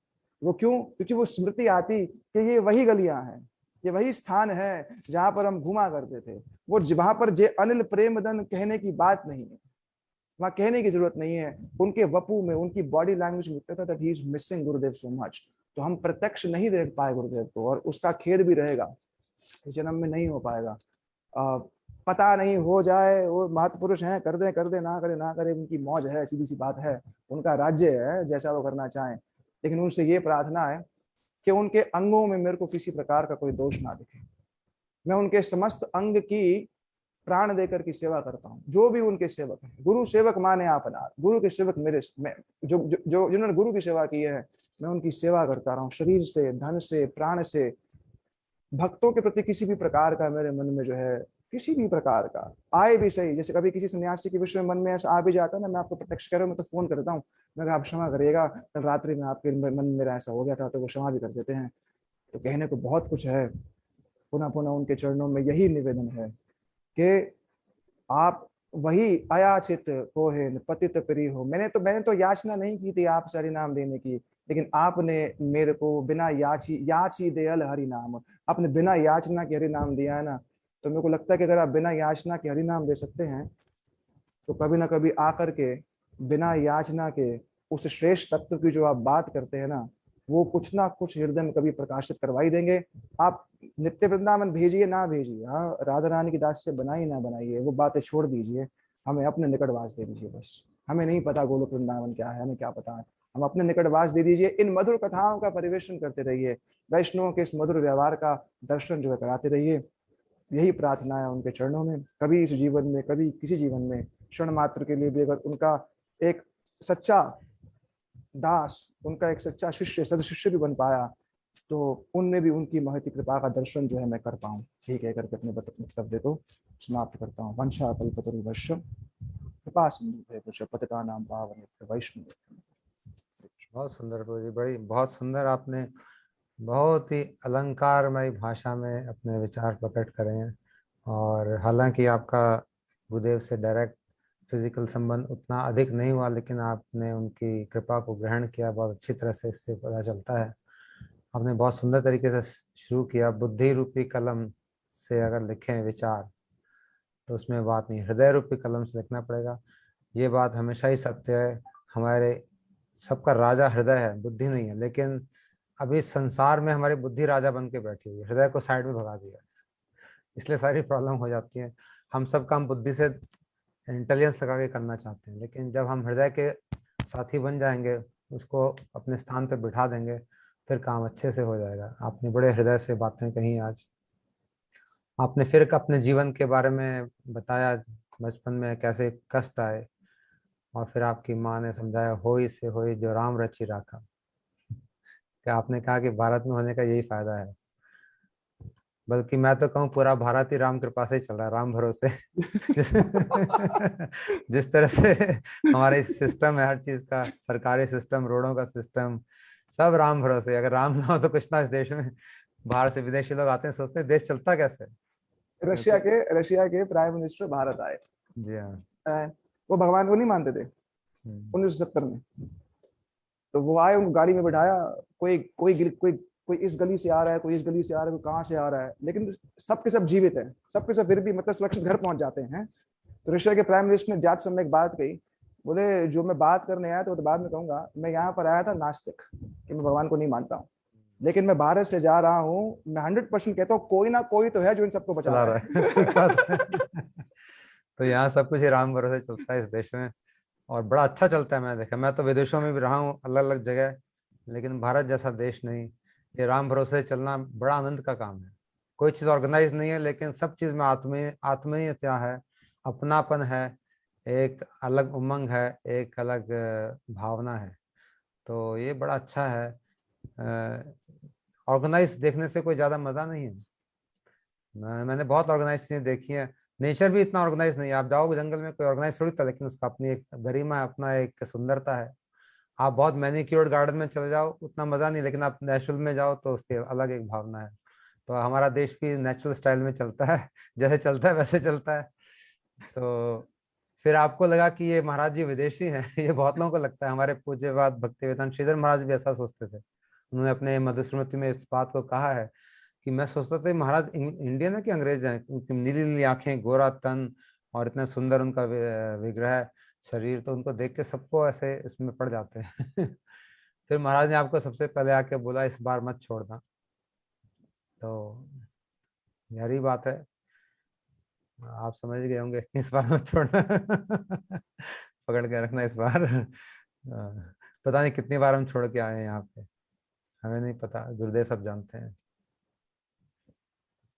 वो क्यों? क्योंकि वो स्मृति आती कि ये वही गलियां हैं, ये वही स्थान है जहां पर हम घुमा करते थे। वो वहां पर जे अनिल प्रेमदन कहने की बात नहीं है, वहां कहने की जरूरत नहीं है। उनके वपू में, उनकी बॉडी लैंग्वेज में कहता था that he is missing Gurudev so much. तो हम प्रत्यक्ष नहीं देख पाए गुरुदेव को, और उसका खेद भी रहेगा, इस जन्म में नहीं हो पाएगा। पता नहीं हो जाए, वो महत्पुरुष हैं, कर दे ना करे उनकी मौज है, सीधी सी बात है, उनका राज्य है, जैसा वो करना चाहें। लेकिन उनसे ये प्रार्थना है कि उनके अंगों में मेरे को किसी प्रकार का कोई दोष ना दिखे। मैं उनके समस्त अंग की प्राण देकर की सेवा करता हूँ, जो भी उनके सेवक हैं। गुरु सेवक माने आपनार, गुरु के सेवक मेरे, जो जिन्होंने गुरु की सेवा की है, मैं उनकी सेवा करता रहा हूँ, शरीर से, धन से, प्राण से। भक्तों के प्रति किसी भी प्रकार का मेरे मन में जो है, किसी भी प्रकार का आए भी सही, जैसे कभी किसी सन्यासी के विषय में मन में ऐसा आ भी जाता है ना, मैं आपको प्रत्यक्ष कह रहा हूँ, मैं तो फोन करता हूँ, मैं आप क्षमा करिएगा, कल रात्रि में आपके मन में मेरा ऐसा हो गया था, तो वो क्षमा भी कर देते हैं। तो कहने को बहुत कुछ है, पुनः पुनः उनके चरणों में यही निवेदन है कि आप वही अयाचित कोहे पतित प्रिय हो। मैंने तो याचना नहीं की थी आप हरि नाम देने की, लेकिन आपने मेरे को बिना याची दयाल हरि नाम, आपने बिना याचना के हरि नाम दिया है ना। तो मेरे को लगता है कि अगर आप बिना याचना के हरि नाम दे सकते हैं, तो कभी ना कभी आकर के बिना याचना के उस श्रेष्ठ तत्व की जो आप बात करते हैं ना, वो कुछ ना कुछ हृदय में कभी प्रकाशित करवाई देंगे। आप नित्य वृंदावन भेजिए ना भेजिए, हाँ, राधा रानी की दास से बनाइए ना बनाइए, वो बातें छोड़ दीजिए, हमें अपने निकटवास दे दीजिए बस। हमें नहीं पता गोलोक वृंदावन क्या है, हमें क्या पता है, हम अपने निकटवास दे दीजिए। इन मधुर कथाओं का परिवेशन करते रहिए, वैष्णवों के इस मधुर व्यवहार का दर्शन जो है कराते रहिए। यही प्रार्थना है उनके चरणों में। कभी इस जीवन में, कभी किसी जीवन में क्षण मात्र के लिए भी अगर उनका एक सच्चा दास, उनका एक सच्चा शिष्य, सदशिष्य भी बन पाया, तो उनमें भी उनकी महती कृपा का दर्शन जो है मैं कर पाऊँ। ठीक है, करके अपने वक्तव्य को समाप्त करता हूँ। वंशा कल्पतरुभ्यश्च कृपा सिंधु पतितानां पावनेभ्यो वैष्णवेभ्यो। बहुत सुंदर प्रभु जी, बड़ी बहुत सुंदर, आपने बहुत ही अलंकारमय भाषा में अपने विचार प्रकट करे हैं। और हालांकि आपका गुरुदेव से डायरेक्ट फिजिकल संबंध उतना अधिक नहीं हुआ, लेकिन आपने उनकी कृपा को ग्रहण किया बहुत अच्छी तरह से, इससे पता चलता है। आपने बहुत सुंदर तरीके से शुरू किया, बुद्धि रूपी कलम से अगर लिखें विचार तो उसमें बात नहीं, हृदय रूपी कलम से लिखना पड़ेगा। ये बात हमेशा ही सत्य है। हमारे सबका राजा हृदय है, बुद्धि नहीं है। लेकिन अभी संसार में हमारी बुद्धि राजा बन के बैठी हुई है, हृदय को साइड में भगा दिया, इसलिए सारी प्रॉब्लम हो जाती है। हम सब काम बुद्धि से इंटेलिजेंस लगा के करना चाहते हैं, लेकिन जब हम हृदय के साथी बन जाएंगे, उसको अपने स्थान पर बिठा देंगे, फिर काम अच्छे से हो जाएगा। आपने बड़े हृदय से बातें कही आज। आपने फिर अपने जीवन के बारे में बताया, बचपन में कैसे कष्ट आए, और फिर आपकी माँ ने समझाया, होई से होई जो राम रचि राखा। कि आपने कहा कि भारत में होने का यही फायदा है, बल्कि मैं तो कहूँ पूरा भारत ही राम कृपा से ही चल रहा है, राम भरोसे। जिस तरह से हमारे सिस्टम है, हर चीज का, सरकारी सिस्टम, रोडों का सिस्टम, सब राम भरोसे। अगर राम ना हो तो कुछ ना इस देश में। बाहर से विदेशी लोग आते हैं, सोचते हैं देश चलता कैसे। रशिया के प्राइम मिनिस्टर भारत आए। जी हाँ। वो भगवान को नहीं मानते थे 1970 में। तो वो आए, उनको गाड़ी में बैठाया, कोई इस गली से आ रहा है, कोई इस गली से आ रहा है, कोई कहाँ से आ रहा है, लेकिन सबके सब जीवित हैं, सबके सब फिर भी मतलब सुरक्षित घर पहुंच जाते हैं। तो रशिया के प्राइम मिनिस्टर ने जाते समय एक बात कही, बोले जो मैं बात करने आया था वो तो बाद में कहूंगा, मैं यहाँ पर आया था नास्तिक, कि मैं भगवान को नहीं मानता हूँ, लेकिन मैं भारत से जा रहा हूँ, मैं 100% कहता हूँ कोई ना कोई तो है जो इन सबको बचा रहा है। ठीक बात है। तो यहाँ सब कुछ ही राम भरोसे चलता है इस देश में, और बड़ा अच्छा चलता है। मैंने देखा, मैं तो विदेशों में भी रहा हूँ अलग अलग जगह, लेकिन भारत जैसा देश नहीं। ये राम भरोसे चलना बड़ा आनंद का काम है। कोई चीज़ ऑर्गेनाइज नहीं है, लेकिन सब चीज़ में आत्मीयता है, अपनापन है, एक अलग उमंग है, एक अलग भावना है। तो ये बड़ा अच्छा है। ऑर्गेनाइज देखने से कोई ज़्यादा मज़ा नहीं है। मैंने बहुत ऑर्गेनाइज चीजें देखी हैं। नेचर भी इतना ऑर्गेनाइज नहीं है। आप जाओगे जंगल में, कोई ऑर्गेनाइज थोड़ी था, लेकिन उसका अपनी एक गरिमा है, अपना एक सुंदरता है। आप बहुत मैनिक्योर्ड गार्डन में चले जाओ, उतना मजा नहीं, लेकिन आप नेचुरल में जाओ तो उसकी अलग एक भावना है। तो हमारा देश भी नेचुरल स्टाइल में चलता है, जैसे चलता है वैसे चलता है। तो फिर आपको लगा कि ये महाराज जी विदेशी हैं। ये बहुत लोगों को लगता है। हमारे पूज्यपाद भक्तिवेदांत श्रीधर महाराज भी ऐसा सोचते थे। उन्होंने अपने मधुस्मृति में इस बात को कहा है कि मैं सोचता था महाराज इंडियन है कि अंग्रेज हैं, उनकी नीली नीली आंखें, गोरा तन, और इतना सुंदर उनका विग्रह शरीर, तो उनको देख के सबको ऐसे इसमें पड़ जाते हैं। फिर महाराज ने आपको सबसे पहले आके बोला इस बार मत छोड़ना। तो यही बात है, आप समझ गए होंगे, इस बार मत छोड़ना। पकड़ के रखना इस बार। पता नहीं कितनी बार हम छोड़ के आए हैं यहाँ पे, हमें नहीं पता, गुरुदेव सब जानते हैं।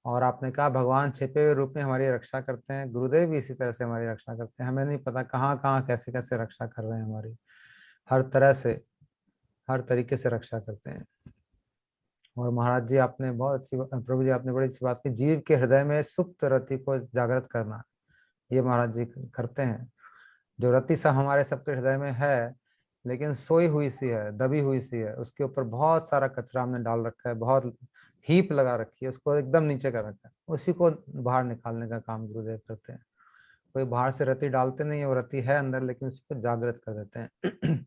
और आपने कहा भगवान छिपे हुए रूप में हमारी रक्षा करते हैं, गुरुदेव भी इसी तरह से हमारी रक्षा करते हैं। हमें नहीं पता कहाँ कहाँ कैसे कैसे रक्षा कर रहे हैं हमारी, हर तरह से, हर तरीके से रक्षा करते हैं। और महाराज जी आपने बहुत अच्छी प्रभु जी आपने बड़ी अच्छी बात की, जीव के हृदय में सुप्त रति को जागृत करना, ये महाराज जी करते हैं। जो रति सा हमारे सबके हृदय में है, लेकिन सोई हुई सी है, दबी हुई सी है, उसके ऊपर बहुत सारा कचरा हमने डाल रखा है, बहुत हीप लगा रखी है, उसको एकदम नीचे कर रखा है, उसी को बाहर निकालने का काम गुरुदेव करते हैं। कोई बाहर से रति डालते नहीं है, वो रति है अंदर, लेकिन उसको जागृत कर देते हैं।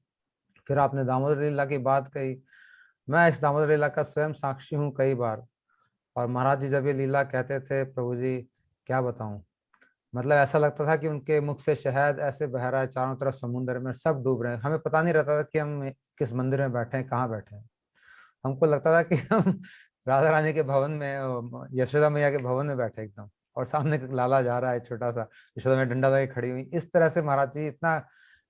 फिर आपने दामोदर लीला की बात कही। मैं इस दामोदर लीला का स्वयं साक्षी हूँ कई बार। और महाराज जी जब ये लीला कहते थे, प्रभु जी क्या बताऊं, मतलब ऐसा लगता था कि उनके मुख से शहद ऐसे बह रहा है, चारों तरफ समुद्र में सब डूब रहे हैं, हमें पता नहीं रहता था कि हम किस मंदिर में बैठे हैं, कहाँ बैठे हैं। हमको लगता था कि हम राधा रानी के भवन में, यशोदा मैया के भवन में बैठे एकदम, और सामने एक लाला जा रहा है छोटा सा, यशोदा मैया डंडा लगा खड़ी हुई, इस तरह से महाराज जी इतना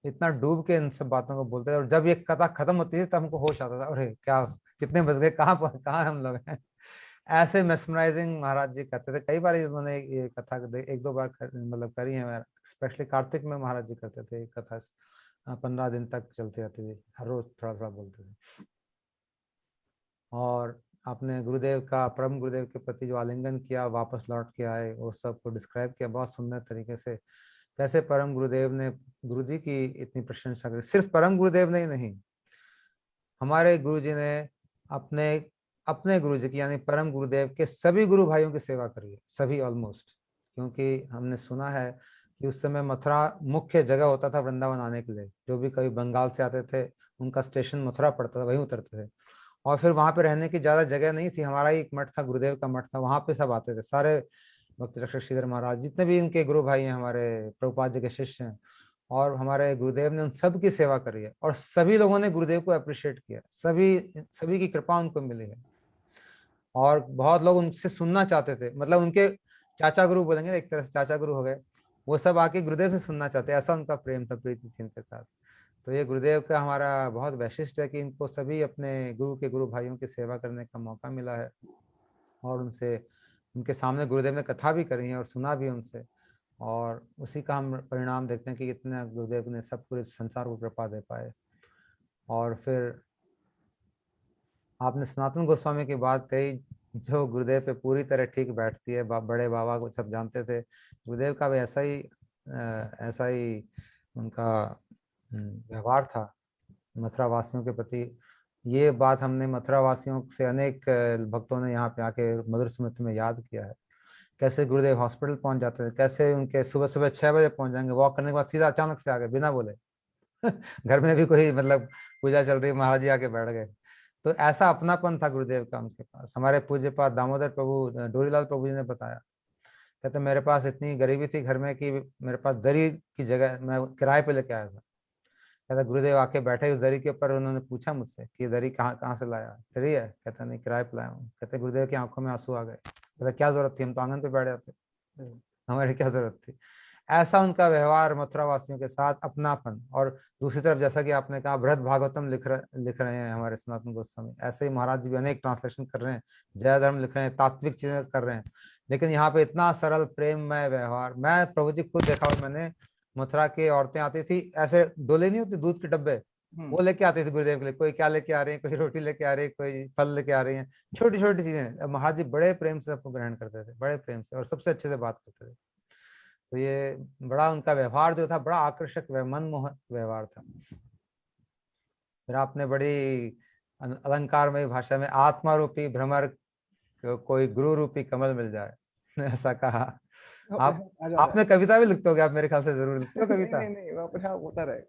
इतना डूब के इन सब बातों को बोलते थे। और जब ये कथा खत्म होती थी तब हमको होश आता था, अरे क्या, कितने बज गए, कहाँ हम लोग हैं। ऐसे मेस्मराइजिंग महाराज जी करते थे। कई बार उन्होंने ये कथा एक दो बार मतलब करी है, स्पेशली कार्तिक में महाराज जी करते थे कथा, 15 दिन तक चलती रहती थी, हर रोज थोड़ा थोड़ा बोलते थे। और आपने गुरुदेव का, परम गुरुदेव के प्रति जो आलिंगन किया, वापस लौट के आए, वो सब को डिस्क्राइब किया बहुत सुंदर तरीके से। कैसे परम गुरुदेव ने गुरु जी की इतनी प्रशंसा करी। सिर्फ परम गुरुदेव ने ही नहीं, हमारे गुरु जी ने अपने अपने गुरु जी की यानी परम गुरुदेव के सभी गुरु भाइयों की सेवा करी है, सभी ऑलमोस्ट। क्योंकि हमने सुना है कि उस समय मथुरा मुख्य जगह होता था वृंदावन आने के लिए। जो भी कभी बंगाल से आते थे, उनका स्टेशन मथुरा पड़ता था, वहीं उतरते थे। और फिर वहां पे रहने की ज्यादा जगह नहीं थी, हमारा ही एक मठ था, गुरुदेव का मठ था, वहां पे सब आते थे, सारे भक्ति रक्षक श्रीधर महाराज, जितने भी इनके गुरु भाई हैं, हमारे प्रभुपाद जी के शिष्य हैं। और हमारे गुरुदेव ने उन सब की सेवा करी है, और सभी लोगों ने गुरुदेव को अप्रिशिएट किया, सभी सभी की कृपा उनको मिली है। और बहुत लोग उनसे सुनना चाहते थे, मतलब उनके चाचा गुरु बोलेंगे, एक तरह से चाचा गुरु हो गए, वो सब आके गुरुदेव से सुनना चाहते, ऐसा उनका प्रेम था, प्रीति थी इनके साथ। तो ये गुरुदेव का हमारा बहुत वैशिष्ट है कि इनको सभी अपने गुरु के गुरु भाइयों की सेवा करने का मौका मिला है। और उनसे, उनके सामने गुरुदेव ने कथा भी करी है और सुना भी उनसे, और उसी का हम परिणाम देखते हैं कि कितने गुरुदेव ने सब पूरे संसार को कृपा दे पाए। और फिर आपने सनातन गोस्वामी की बात कही, जो गुरुदेव पे पूरी तरह ठीक बैठती है। बड़े बाबा को सब जानते थे, गुरुदेव का भी ऐसा ही उनका व्यवहार था मथुरा वासियों के प्रति। ये बात हमने मथुरा वासियों से अनेक भक्तों ने यहाँ पे आके मधुर स्मृति में याद किया है। कैसे गुरुदेव हॉस्पिटल पहुंच जाते थे, कैसे उनके सुबह सुबह 6 बजे पहुंच जाएंगे, वॉक करने के बाद सीधा अचानक से आ गए बिना बोले। घर में भी कोई मतलब पूजा चल रही, महाराज जी आके बैठ गए। तो ऐसा अपनापन था गुरुदेव का उनके पास। हमारे पूज्य पास दामोदर प्रभु डोरीलाल प्रभु जी ने बताया, कहते मेरे पास इतनी गरीबी थी घर में कि मेरे पास दरी की जगह मैं किराए पे लेके आया था। कहता गुरुदेव आके बैठे उस दरी के ऊपर, उन्होंने पूछा मुझसे कि दरी कहाँ कहाँ से लाया, दरी है? कहता नहीं, किराए पे लाया हूँ। कहते गुरुदेव की आंखों में आंसू आ गए। कहता क्या जरूरत थी, हम तो आंगन पे बैठ जाते, हमारी क्या जरूरत थी। ऐसा उनका व्यवहार मथुरा वासियों के साथ, अपनापन। और दूसरी तरफ जैसा कि आपने कहा बृहद भागवतम लिख रहे हैं हमारे सनातन गोस्वामी, ऐसे ही महाराज जी भी अनेक ट्रांसलेशन कर रहे हैं, जय धर्म लिख रहे हैं, तात्विक चीजें कर रहे हैं, लेकिन यहाँ पे इतना सरल प्रेममय व्यवहार। मैं प्रभु जी खुद देखा और मैंने, मथुरा की औरतें आती थी ऐसे डोले नहीं होते दूध के डब्बे, वो लेके आते थे गुरुदेव के लिए, कोई क्या लेके आ रहे हैं, कोई रोटी लेके आ रही है, कोई फल लेके आ रही है, छोटी छोटी चीजें। महाराज जी बड़े प्रेम से सबको ग्रहण करते थे, बड़े प्रेम से, और सबसे अच्छे से बात करते थे। तो ये बड़ा उनका व्यवहार जो था बड़ा आकर्षक मनमोहक व्यवहार था। फिर आपने बड़ी अलंकारमय भाषा में आत्मा रूपी भ्रमर कोई गुरु रूपी कमल मिल जाए ऐसा कहा। आप आ जाता है। आपने कविता भी लिखते होगे, आप मेरे ख्याल से जरूर लिखते हो नहीं कविता। नहीं नहीं, वो अपने आप होता रहे।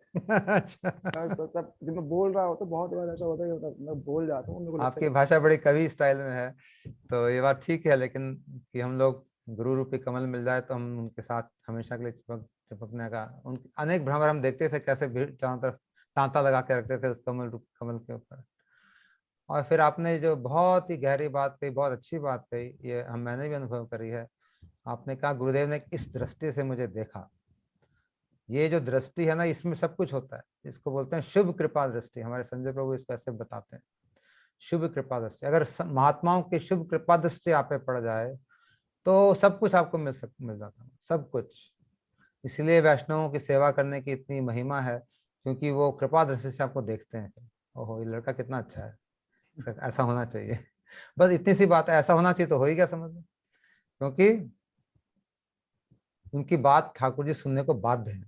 अच्छा, मैं सोचता जब मैं बोल रहा हूँ तो बहुत बार ऐसा होता है कि मैं बोल जाता हूँ, मेरे को लगता है आपकी भाषा बड़ी कवि स्टाइल में है, तो ये बात ठीक है, लेकिन कि हम लोग गुरु रूपी कमल मिल जाए तो हम उनके साथ हमेशा के लिए चिपकने का, उन अनेक भ्रमर हम देखते थे कैसे भीड़ चारों तरफ तांता लगा के रखते थे उस कमल रूप कमल के ऊपर। और फिर आपने जो बहुत ही गहरी बात कही, बहुत अच्छी बात कही, ये हम मैंने भी अनुभव करी है। आपने कहा गुरुदेव ने किस दृष्टि से मुझे देखा। ये जो दृष्टि है ना, इसमें सब कुछ होता है, इसको बोलते हैं शुभ कृपा दृष्टि। हमारे संजय प्रभु इसको ऐसे बताते हैं, शुभ कृपा दृष्टि। अगर महात्माओं की शुभ कृपा दृष्टि आप पे पड़ जाए तो सब कुछ आपको मिल जाता है, सब कुछ। इसलिए वैष्णवों की सेवा करने की इतनी महिमा है, क्योंकि वो कृपा दृष्टि से आपको देखते हैं। ओहो, ये लड़का कितना अच्छा है, ऐसा होना चाहिए। बस इतनी सी बात है, ऐसा होना चाहिए तो हो ही गया, समझ लो। क्योंकि उनकी बात ठाकुर जी सुनने को बाध्य है।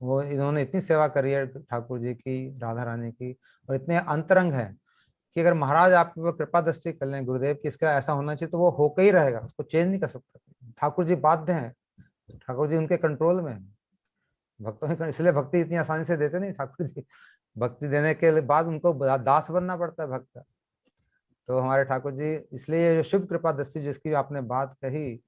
वो इन्होंने इतनी सेवा करी है ठाकुर जी की, राधा रानी की, और इतने अंतरंग है कि अगर महाराज आपके ऊपर कृपा दृष्टि कर लें गुरुदेव की, इसका ऐसा होना चाहिए, तो वो होकर ही रहेगा, उसको चेंज नहीं कर सकता। ठाकुर जी बाध्य हैं, ठाकुर जी उनके कंट्रोल में है। भक्तों में इसलिए भक्ति इतनी आसानी से देते नहीं ठाकुर जी, भक्ति देने के बाद उनको दास बनना पड़ता है भक्त का। तो हमारे ठाकुर जी, इसलिए ये जो शुभ कृपा दृष्टि जिसकी आपने बात कही,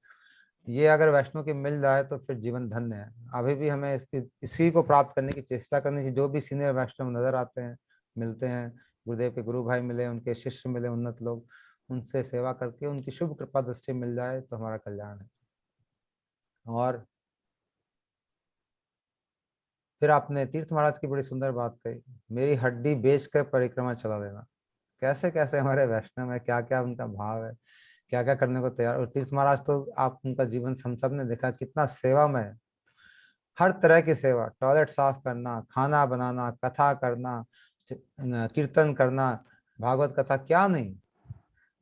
ये अगर वैष्णव की मिल जाए तो फिर जीवन धन्य है। अभी भी हमें इसी को प्राप्त करने की चेष्टा करनी चाहिए। जो भी सीनियर वैष्णव नजर आते हैं, मिलते हैं, गुरुदेव के गुरु भाई मिले, उनके शिष्य मिले, उन्नत लोग, उनसे सेवा करके उनकी शुभ कृपा दृष्टि मिल जाए तो हमारा कल्याण है। और फिर आपने तीर्थ महाराज की बड़ी सुंदर बात कही, मेरी हड्डी बेच कर परिक्रमा चला देना। कैसे कैसे हमारे वैष्णव है, क्या क्या उनका भाव है, क्या क्या करने को तैयार। और तीर्थ महाराज तो आप उनका जीवन हम सब ने देखा कितना सेवामय है। हर तरह की सेवा, टॉयलेट साफ करना, खाना बनाना, कथा करना, कीर्तन करना, भागवत कथा, क्या नहीं,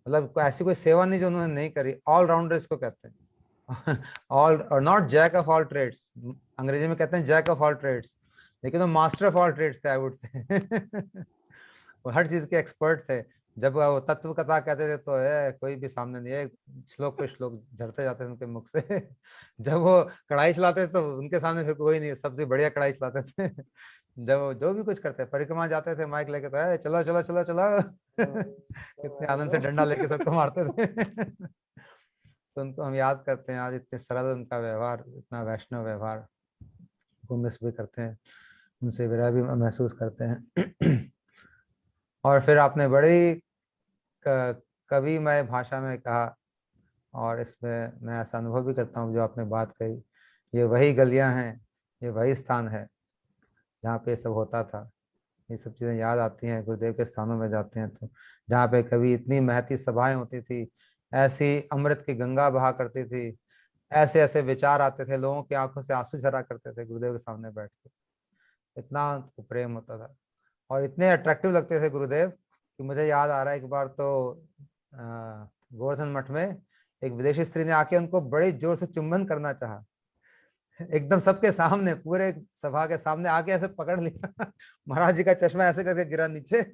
मतलब ऐसी कोई सेवा नहीं जो उन्होंने नहीं करी। ऑल राउंडर इसको कहते हैं। All or not jack of all trades, अंग्रेजी में कहते हैं जैक ऑफ ऑल ट्रेड्स, लेकिन वो मास्टर ऑफ ऑल ट्रेड्स थे, आई वुड से। वो हर चीज के एक्सपर्ट थे। जब वो तत्व कथा कहते थे तो कोई भी सामने नहीं है, श्लोक पे श्लोक झरते जाते थे उनके मुख से। जब वो कढ़ाई चलाते थे तो उनके सामने फिर कोई नहीं, सबसे बढ़िया कढ़ाई चलाते थे। जब वो जो भी कुछ करते, परिक्रमा जाते थे माइक लेके, तो चलो चलो चलो चलो। कितने आनंद से डंडा लेके सबको मारते थे। तो उनको हम याद करते हैं आज, इतने सरल उनका व्यवहार, इतना वैष्णव व्यवहार को मिस भी करते हैं, उनसे विरह भी महसूस करते हैं। और फिर आपने बड़ी कविमय भाषा में कहा, और इसमें मैं ऐसा अनुभव भी करता हूँ जो आपने बात कही, ये वही गलियां हैं, ये वही स्थान है जहाँ पे सब होता था। ये सब चीज़ें याद आती हैं गुरुदेव के स्थानों में जाते हैं तो, जहाँ पे कभी इतनी महती सभाएं होती थी, ऐसी अमृत की गंगा बहा करती थी, ऐसे ऐसे विचार आते थे, लोगों की आंखों से आंसू झरा करते थे गुरुदेव के सामने बैठ के। इतना उनको प्रेम होता था और इतने अट्रैक्टिव लगते थे गुरुदेव कि मुझे याद आ रहा है एक बार तो गोवर्धन मठ में एक विदेशी स्त्री ने आके उनको बड़ी जोर से चुंबन करना चाहा, एकदम सबके सामने, पूरे सभा के सामने आके ऐसे पकड़ लिया। महाराज जी का चश्मा ऐसे करके गिरा नीचे।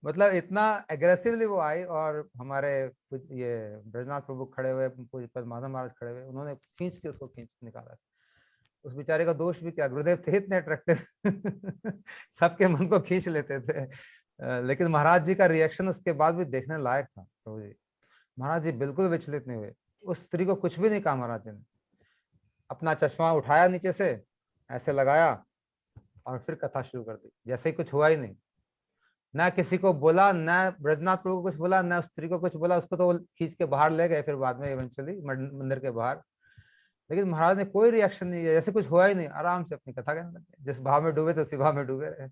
मतलब इतना एग्रेसिवली वो आई, और हमारे ये ब्रजनाथ प्रभु खड़े हुए, पूज्य माधव महाराज खड़े हुए, उन्होंने खींच के उसको खींच निकाला। उस बेचारे का दोष भी क्या, गुरुदेव थे इतने अट्रैक्टिव। सबके मन को खींच लेते थे। लेकिन महाराज जी का रिएक्शन उसके बाद भी देखने लायक था प्रभु जी। महाराज जी बिल्कुल विचलित नहीं हुए, उस स्त्री को कुछ भी नहीं कहा महाराज जी ने। अपना चश्मा उठाया नीचे से, ऐसे लगाया और फिर कथा शुरू कर दी, जैसे ही कुछ हुआ ही नहीं। ना किसी को बोला, ना ब्रजनाथ प्रभु को कुछ बोला, ना उस स्त्री को कुछ बोला। उसको तो वो खींच के बाहर ले गए फिर बाद में, इवेंचुअली मंदिर के बाहर। लेकिन महाराज ने कोई रिएक्शन नहीं दिया, जैसे कुछ हुआ ही नहीं, आराम से अपनी कथा कहने लगे, जिस भाव में डूबे तो उसी भाव में डूबे रहे।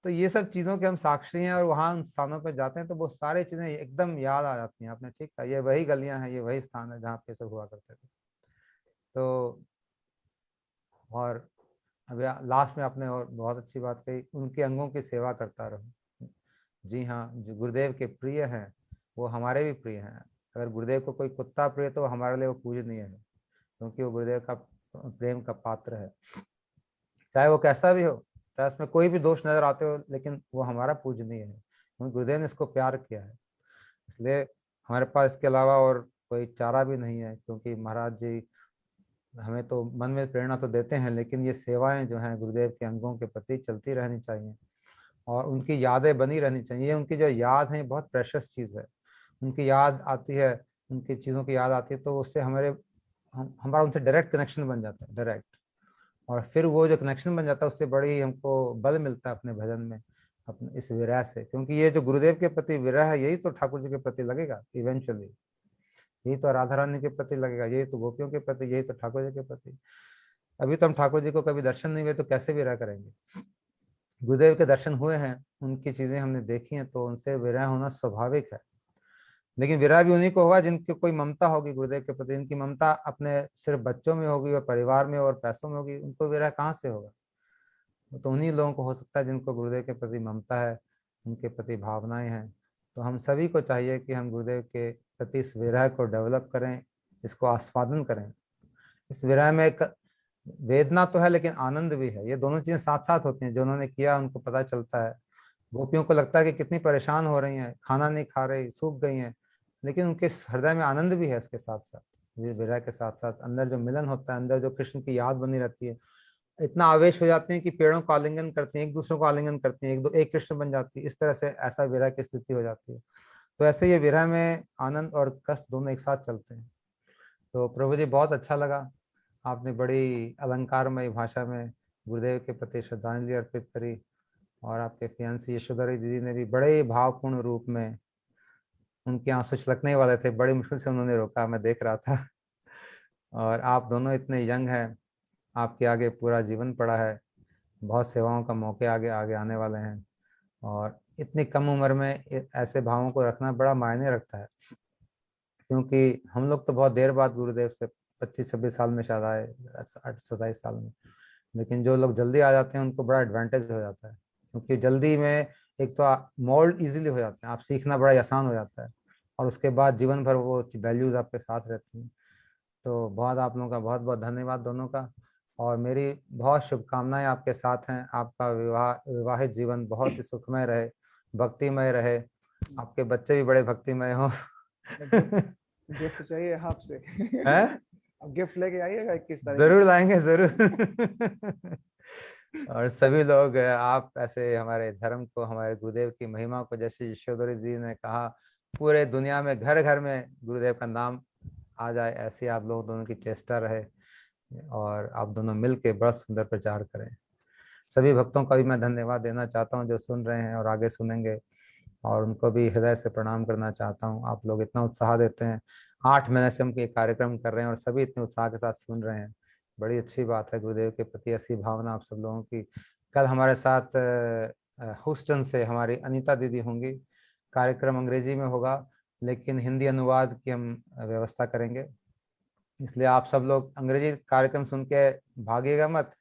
तो ये सब चीजों के हम साक्षी हैं, और वहां उन स्थानों पर जाते हैं तो वो सारी चीजें एकदम याद आ जाती हैं। आपने ठीक कहा, ये वही गलियां हैं, ये वही स्थान है जहाँ पे सब हुआ करते थे। तो और अभी लास्ट में आपने और बहुत अच्छी बात कही, उनके अंगों की सेवा करता रहूं। जी हाँ, जो गुरुदेव के प्रिय हैं वो हमारे भी प्रिय हैं। अगर गुरुदेव को कोई कुत्ता प्रिय तो हमारे लिए वो पूजनीय है, क्योंकि वो गुरुदेव का प्रेम का पात्र है, चाहे वो कैसा भी हो, चाहे उसमें कोई भी दोष नजर आते हो, लेकिन वो हमारा पूजनीय है, क्योंकि गुरुदेव ने इसको प्यार किया है। इसलिए हमारे पास इसके अलावा और कोई चारा भी नहीं है, क्योंकि महाराज जी हमें तो मन में प्रेरणा तो देते हैं, लेकिन ये सेवाएं जो हैं गुरुदेव के अंगों के प्रति चलती रहनी चाहिए, और उनकी यादें बनी रहनी चाहिए। उनकी जो याद है बहुत प्रेशियस चीज़ है। उनकी याद आती है, उनकी चीज़ों की याद आती है, तो उससे हमारा उनसे डायरेक्ट कनेक्शन बन जाता है, डायरेक्ट। और फिर वो जो कनेक्शन बन जाता है उससे बड़ी हमको बल मिलता है अपने भजन में, अपने इस विरह से, क्योंकि ये जो गुरुदेव के प्रति विरह है यही तो ठाकुर जी के प्रति लगेगा इवेंचुअली, यही तो राधा रानी के प्रति लगेगा, यही तो गोपियों के प्रति, यही तो ठाकुर जी के प्रति। अभी तो हम ठाकुर जी को कभी दर्शन नहीं हुए तो कैसे विरह करेंगे। गुरुदेव के दर्शन हुए हैं, उनकी चीजें हमने देखी हैं, तो उनसे विरह होना स्वाभाविक है। लेकिन विरह भी उन्हीं को होगा जिनकी कोई ममता होगी गुरुदेव के प्रति। इनकी ममता अपने सिर्फ बच्चों में होगी और परिवार में और पैसों में होगी, उनको विरह कहाँ से होगा। तो उन्हीं लोगों को हो सकता है जिनको गुरुदेव के प्रति ममता है, उनके प्रति भावनाएं हैं। तो हम सभी को चाहिए कि हम गुरुदेव के प्रति इस विरह को डेवलप करें, इसको आस्वादन करें। इस विरह में एक वेदना तो है लेकिन आनंद भी है, ये दोनों चीजें साथ साथ होती हैं। जो उन्होंने किया उनको पता चलता है। गोपियों को लगता है कि कितनी परेशान हो रही हैं, खाना नहीं खा रही, सूख गई हैं, लेकिन उनके हृदय में आनंद भी है इसके साथ साथ। ये विरह के साथ साथ अंदर जो मिलन होता है, अंदर जो कृष्ण की याद बनी रहती है, इतना आवेश हो जाते हैं कि पेड़ों को आलिंगन करते हैं, एक दूसरे को आलिंगन करते हैं, एक कृष्ण बन जाती है। इस तरह से ऐसा विरह की स्थिति हो जाती है। तो ऐसे ये विरह में आनंद और कष्ट दोनों एक साथ चलते हैं। तो प्रभु जी बहुत अच्छा लगा, आपने बड़ी अलंकारमय भाषा में गुरुदेव के प्रति श्रद्धांजलि अर्पित करी, और आपके फियांसी यशोधरी दीदी ने भी बड़े भावपूर्ण रूप में, उनके आंसू छलकने वाले थे, बड़ी मुश्किल से उन्होंने रोका, मैं देख रहा था। और आप दोनों इतने यंग हैं, आपके आगे पूरा जीवन पड़ा है, बहुत सेवाओं का मौके आगे आगे आने वाले हैं, और इतनी कम उम्र में ऐसे भावों को रखना बड़ा मायने रखता है। क्योंकि हम लोग तो बहुत देर बाद गुरुदेव से 25-26 साल में शायद आए, 28-27 साल में, लेकिन जो लोग जल्दी आ जाते हैं उनको बड़ा एडवांटेज हो जाता है, क्योंकि जल्दी में एक तो मोल्ड इजीली हो जाते हैं, आप सीखना बड़ा आसान हो जाता है, और उसके बाद जीवन भर वो वैल्यूज आपके साथ रहती हैं। तो बहुत आप लोगों का बहुत बहुत धन्यवाद दोनों का, और मेरी बहुत शुभकामनाएं आपके साथ हैं। आपका विवाहित जीवन बहुत ही सुखमय रहे, भक्तिमय रहे, आपके बच्चे भी बड़े भक्तिमय हों। गिफ्ट चाहिए आपसे। है, अब गिफ्ट लेके आइएगा 21 तारीख जरूर को। लाएंगे जरूर। और सभी लोग, आप ऐसे हमारे धर्म को, हमारे गुरुदेव की महिमा को, जैसे यशोधरी जी ने कहा, पूरे दुनिया में घर घर में गुरुदेव का नाम आ जाए, ऐसी आप लोग दोनों की चेष्टा रहे, और आप दोनों मिल के बड़ा सुंदर प्रचार करें। सभी भक्तों का भी मैं धन्यवाद देना चाहता हूँ जो सुन रहे हैं और आगे सुनेंगे, और उनको भी हृदय से प्रणाम करना चाहता हूँ। आप लोग इतना उत्साह देते हैं, 8 महीने से हम ये कार्यक्रम कर रहे हैं और सभी इतने उत्साह के साथ सुन रहे हैं, बड़ी अच्छी बात है। गुरुदेव के प्रति ऐसी भावना आप सब लोगों की। कल हमारे साथ ह्यूस्टन से हमारी अनीता दीदी होंगी, कार्यक्रम अंग्रेजी में होगा, लेकिन हिंदी अनुवाद की हम व्यवस्था करेंगे, इसलिए आप सब लोग अंग्रेजी कार्यक्रम सुन के भागिएगा मत।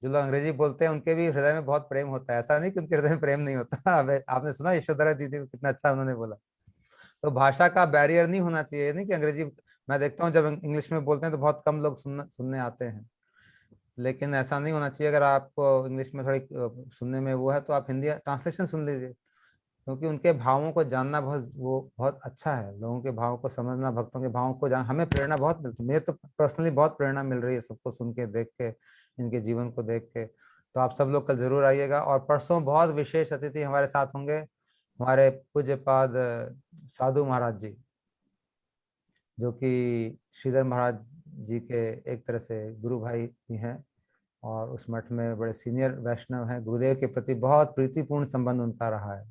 जो लोग अंग्रेजी बोलते हैं उनके भी हृदय में बहुत प्रेम होता है, ऐसा नहीं कि उनके हृदय में प्रेम नहीं होता। आपने सुना यशोधरा दीदी को कितना अच्छा उन्होंने बोला। तो भाषा का बैरियर नहीं होना चाहिए, नहीं कि अंग्रेजी, मैं देखता हूँ जब इंग्लिश में बोलते हैं तो बहुत कम लोग सुनने आते हैं, लेकिन ऐसा नहीं होना चाहिए। अगर आपको इंग्लिश में थोड़ी सुनने में वो है तो आप हिंदी ट्रांसलेशन सुन लीजिए, क्योंकि उनके भावों को जानना बहुत अच्छा है। लोगों के भावों को समझना, भक्तों के भावों को जान, हमें प्रेरणा बहुत मिलती है। मुझे तो पर्सनली बहुत प्रेरणा मिल रही है सबको सुन के, देख के, इनके जीवन को देख के। तो आप सब लोग कल जरूर आइएगा। और परसों बहुत विशेष अतिथि हमारे साथ होंगे, हमारे पूज्यपाद साधु महाराज जी, जो कि श्रीधर महाराज जी के एक तरह से गुरु भाई भी हैं, और उस मठ में बड़े सीनियर वैष्णव हैं। गुरुदेव के प्रति बहुत प्रीतिपूर्ण संबंध उनका रहा है,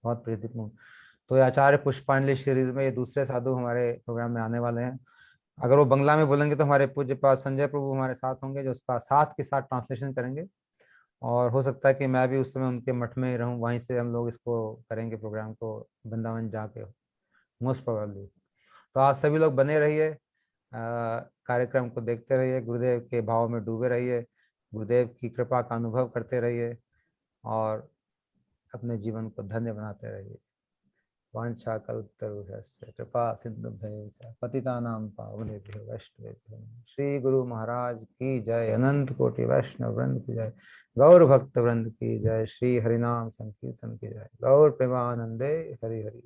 बहुत प्रीतिपूर्ण। तो ये आचार्य पुष्पांजलि सीरीज में ये दूसरे साधु हमारे प्रोग्राम में आने वाले हैं। अगर वो बंगला में बोलेंगे तो हमारे पूज्य पाद संजय प्रभु हमारे साथ होंगे, जो उसका साथ के साथ ट्रांसलेशन करेंगे। और हो सकता है कि मैं भी उस समय उनके मठ में ही रहूं, वहीं से हम लोग इसको करेंगे प्रोग्राम को, वृंदावन जाके, मोस्ट प्रोबेबली। तो आप सभी लोग बने रहिए, कार्यक्रम को देखते रहिए, गुरुदेव के भाव में डूबे रहिए, गुरुदेव की कृपा का अनुभव करते रहिए और अपने जीवन को धन्य बनाते रहिए। वाञ्छाकल्पतरुभ्यश्च कृपा सिन्धुभ्यैव च पतितानां पावनेभ्यो वैष्णवेभ्यो नमः। श्री गुरु महाराज की जय, अनंत कोटि वैष्णव वृंद की जय, गौर भक्त वृंद की जय, श्री हरिनाम संकीर्तन की जय, गौर प्रेमानंदे हरि हरि।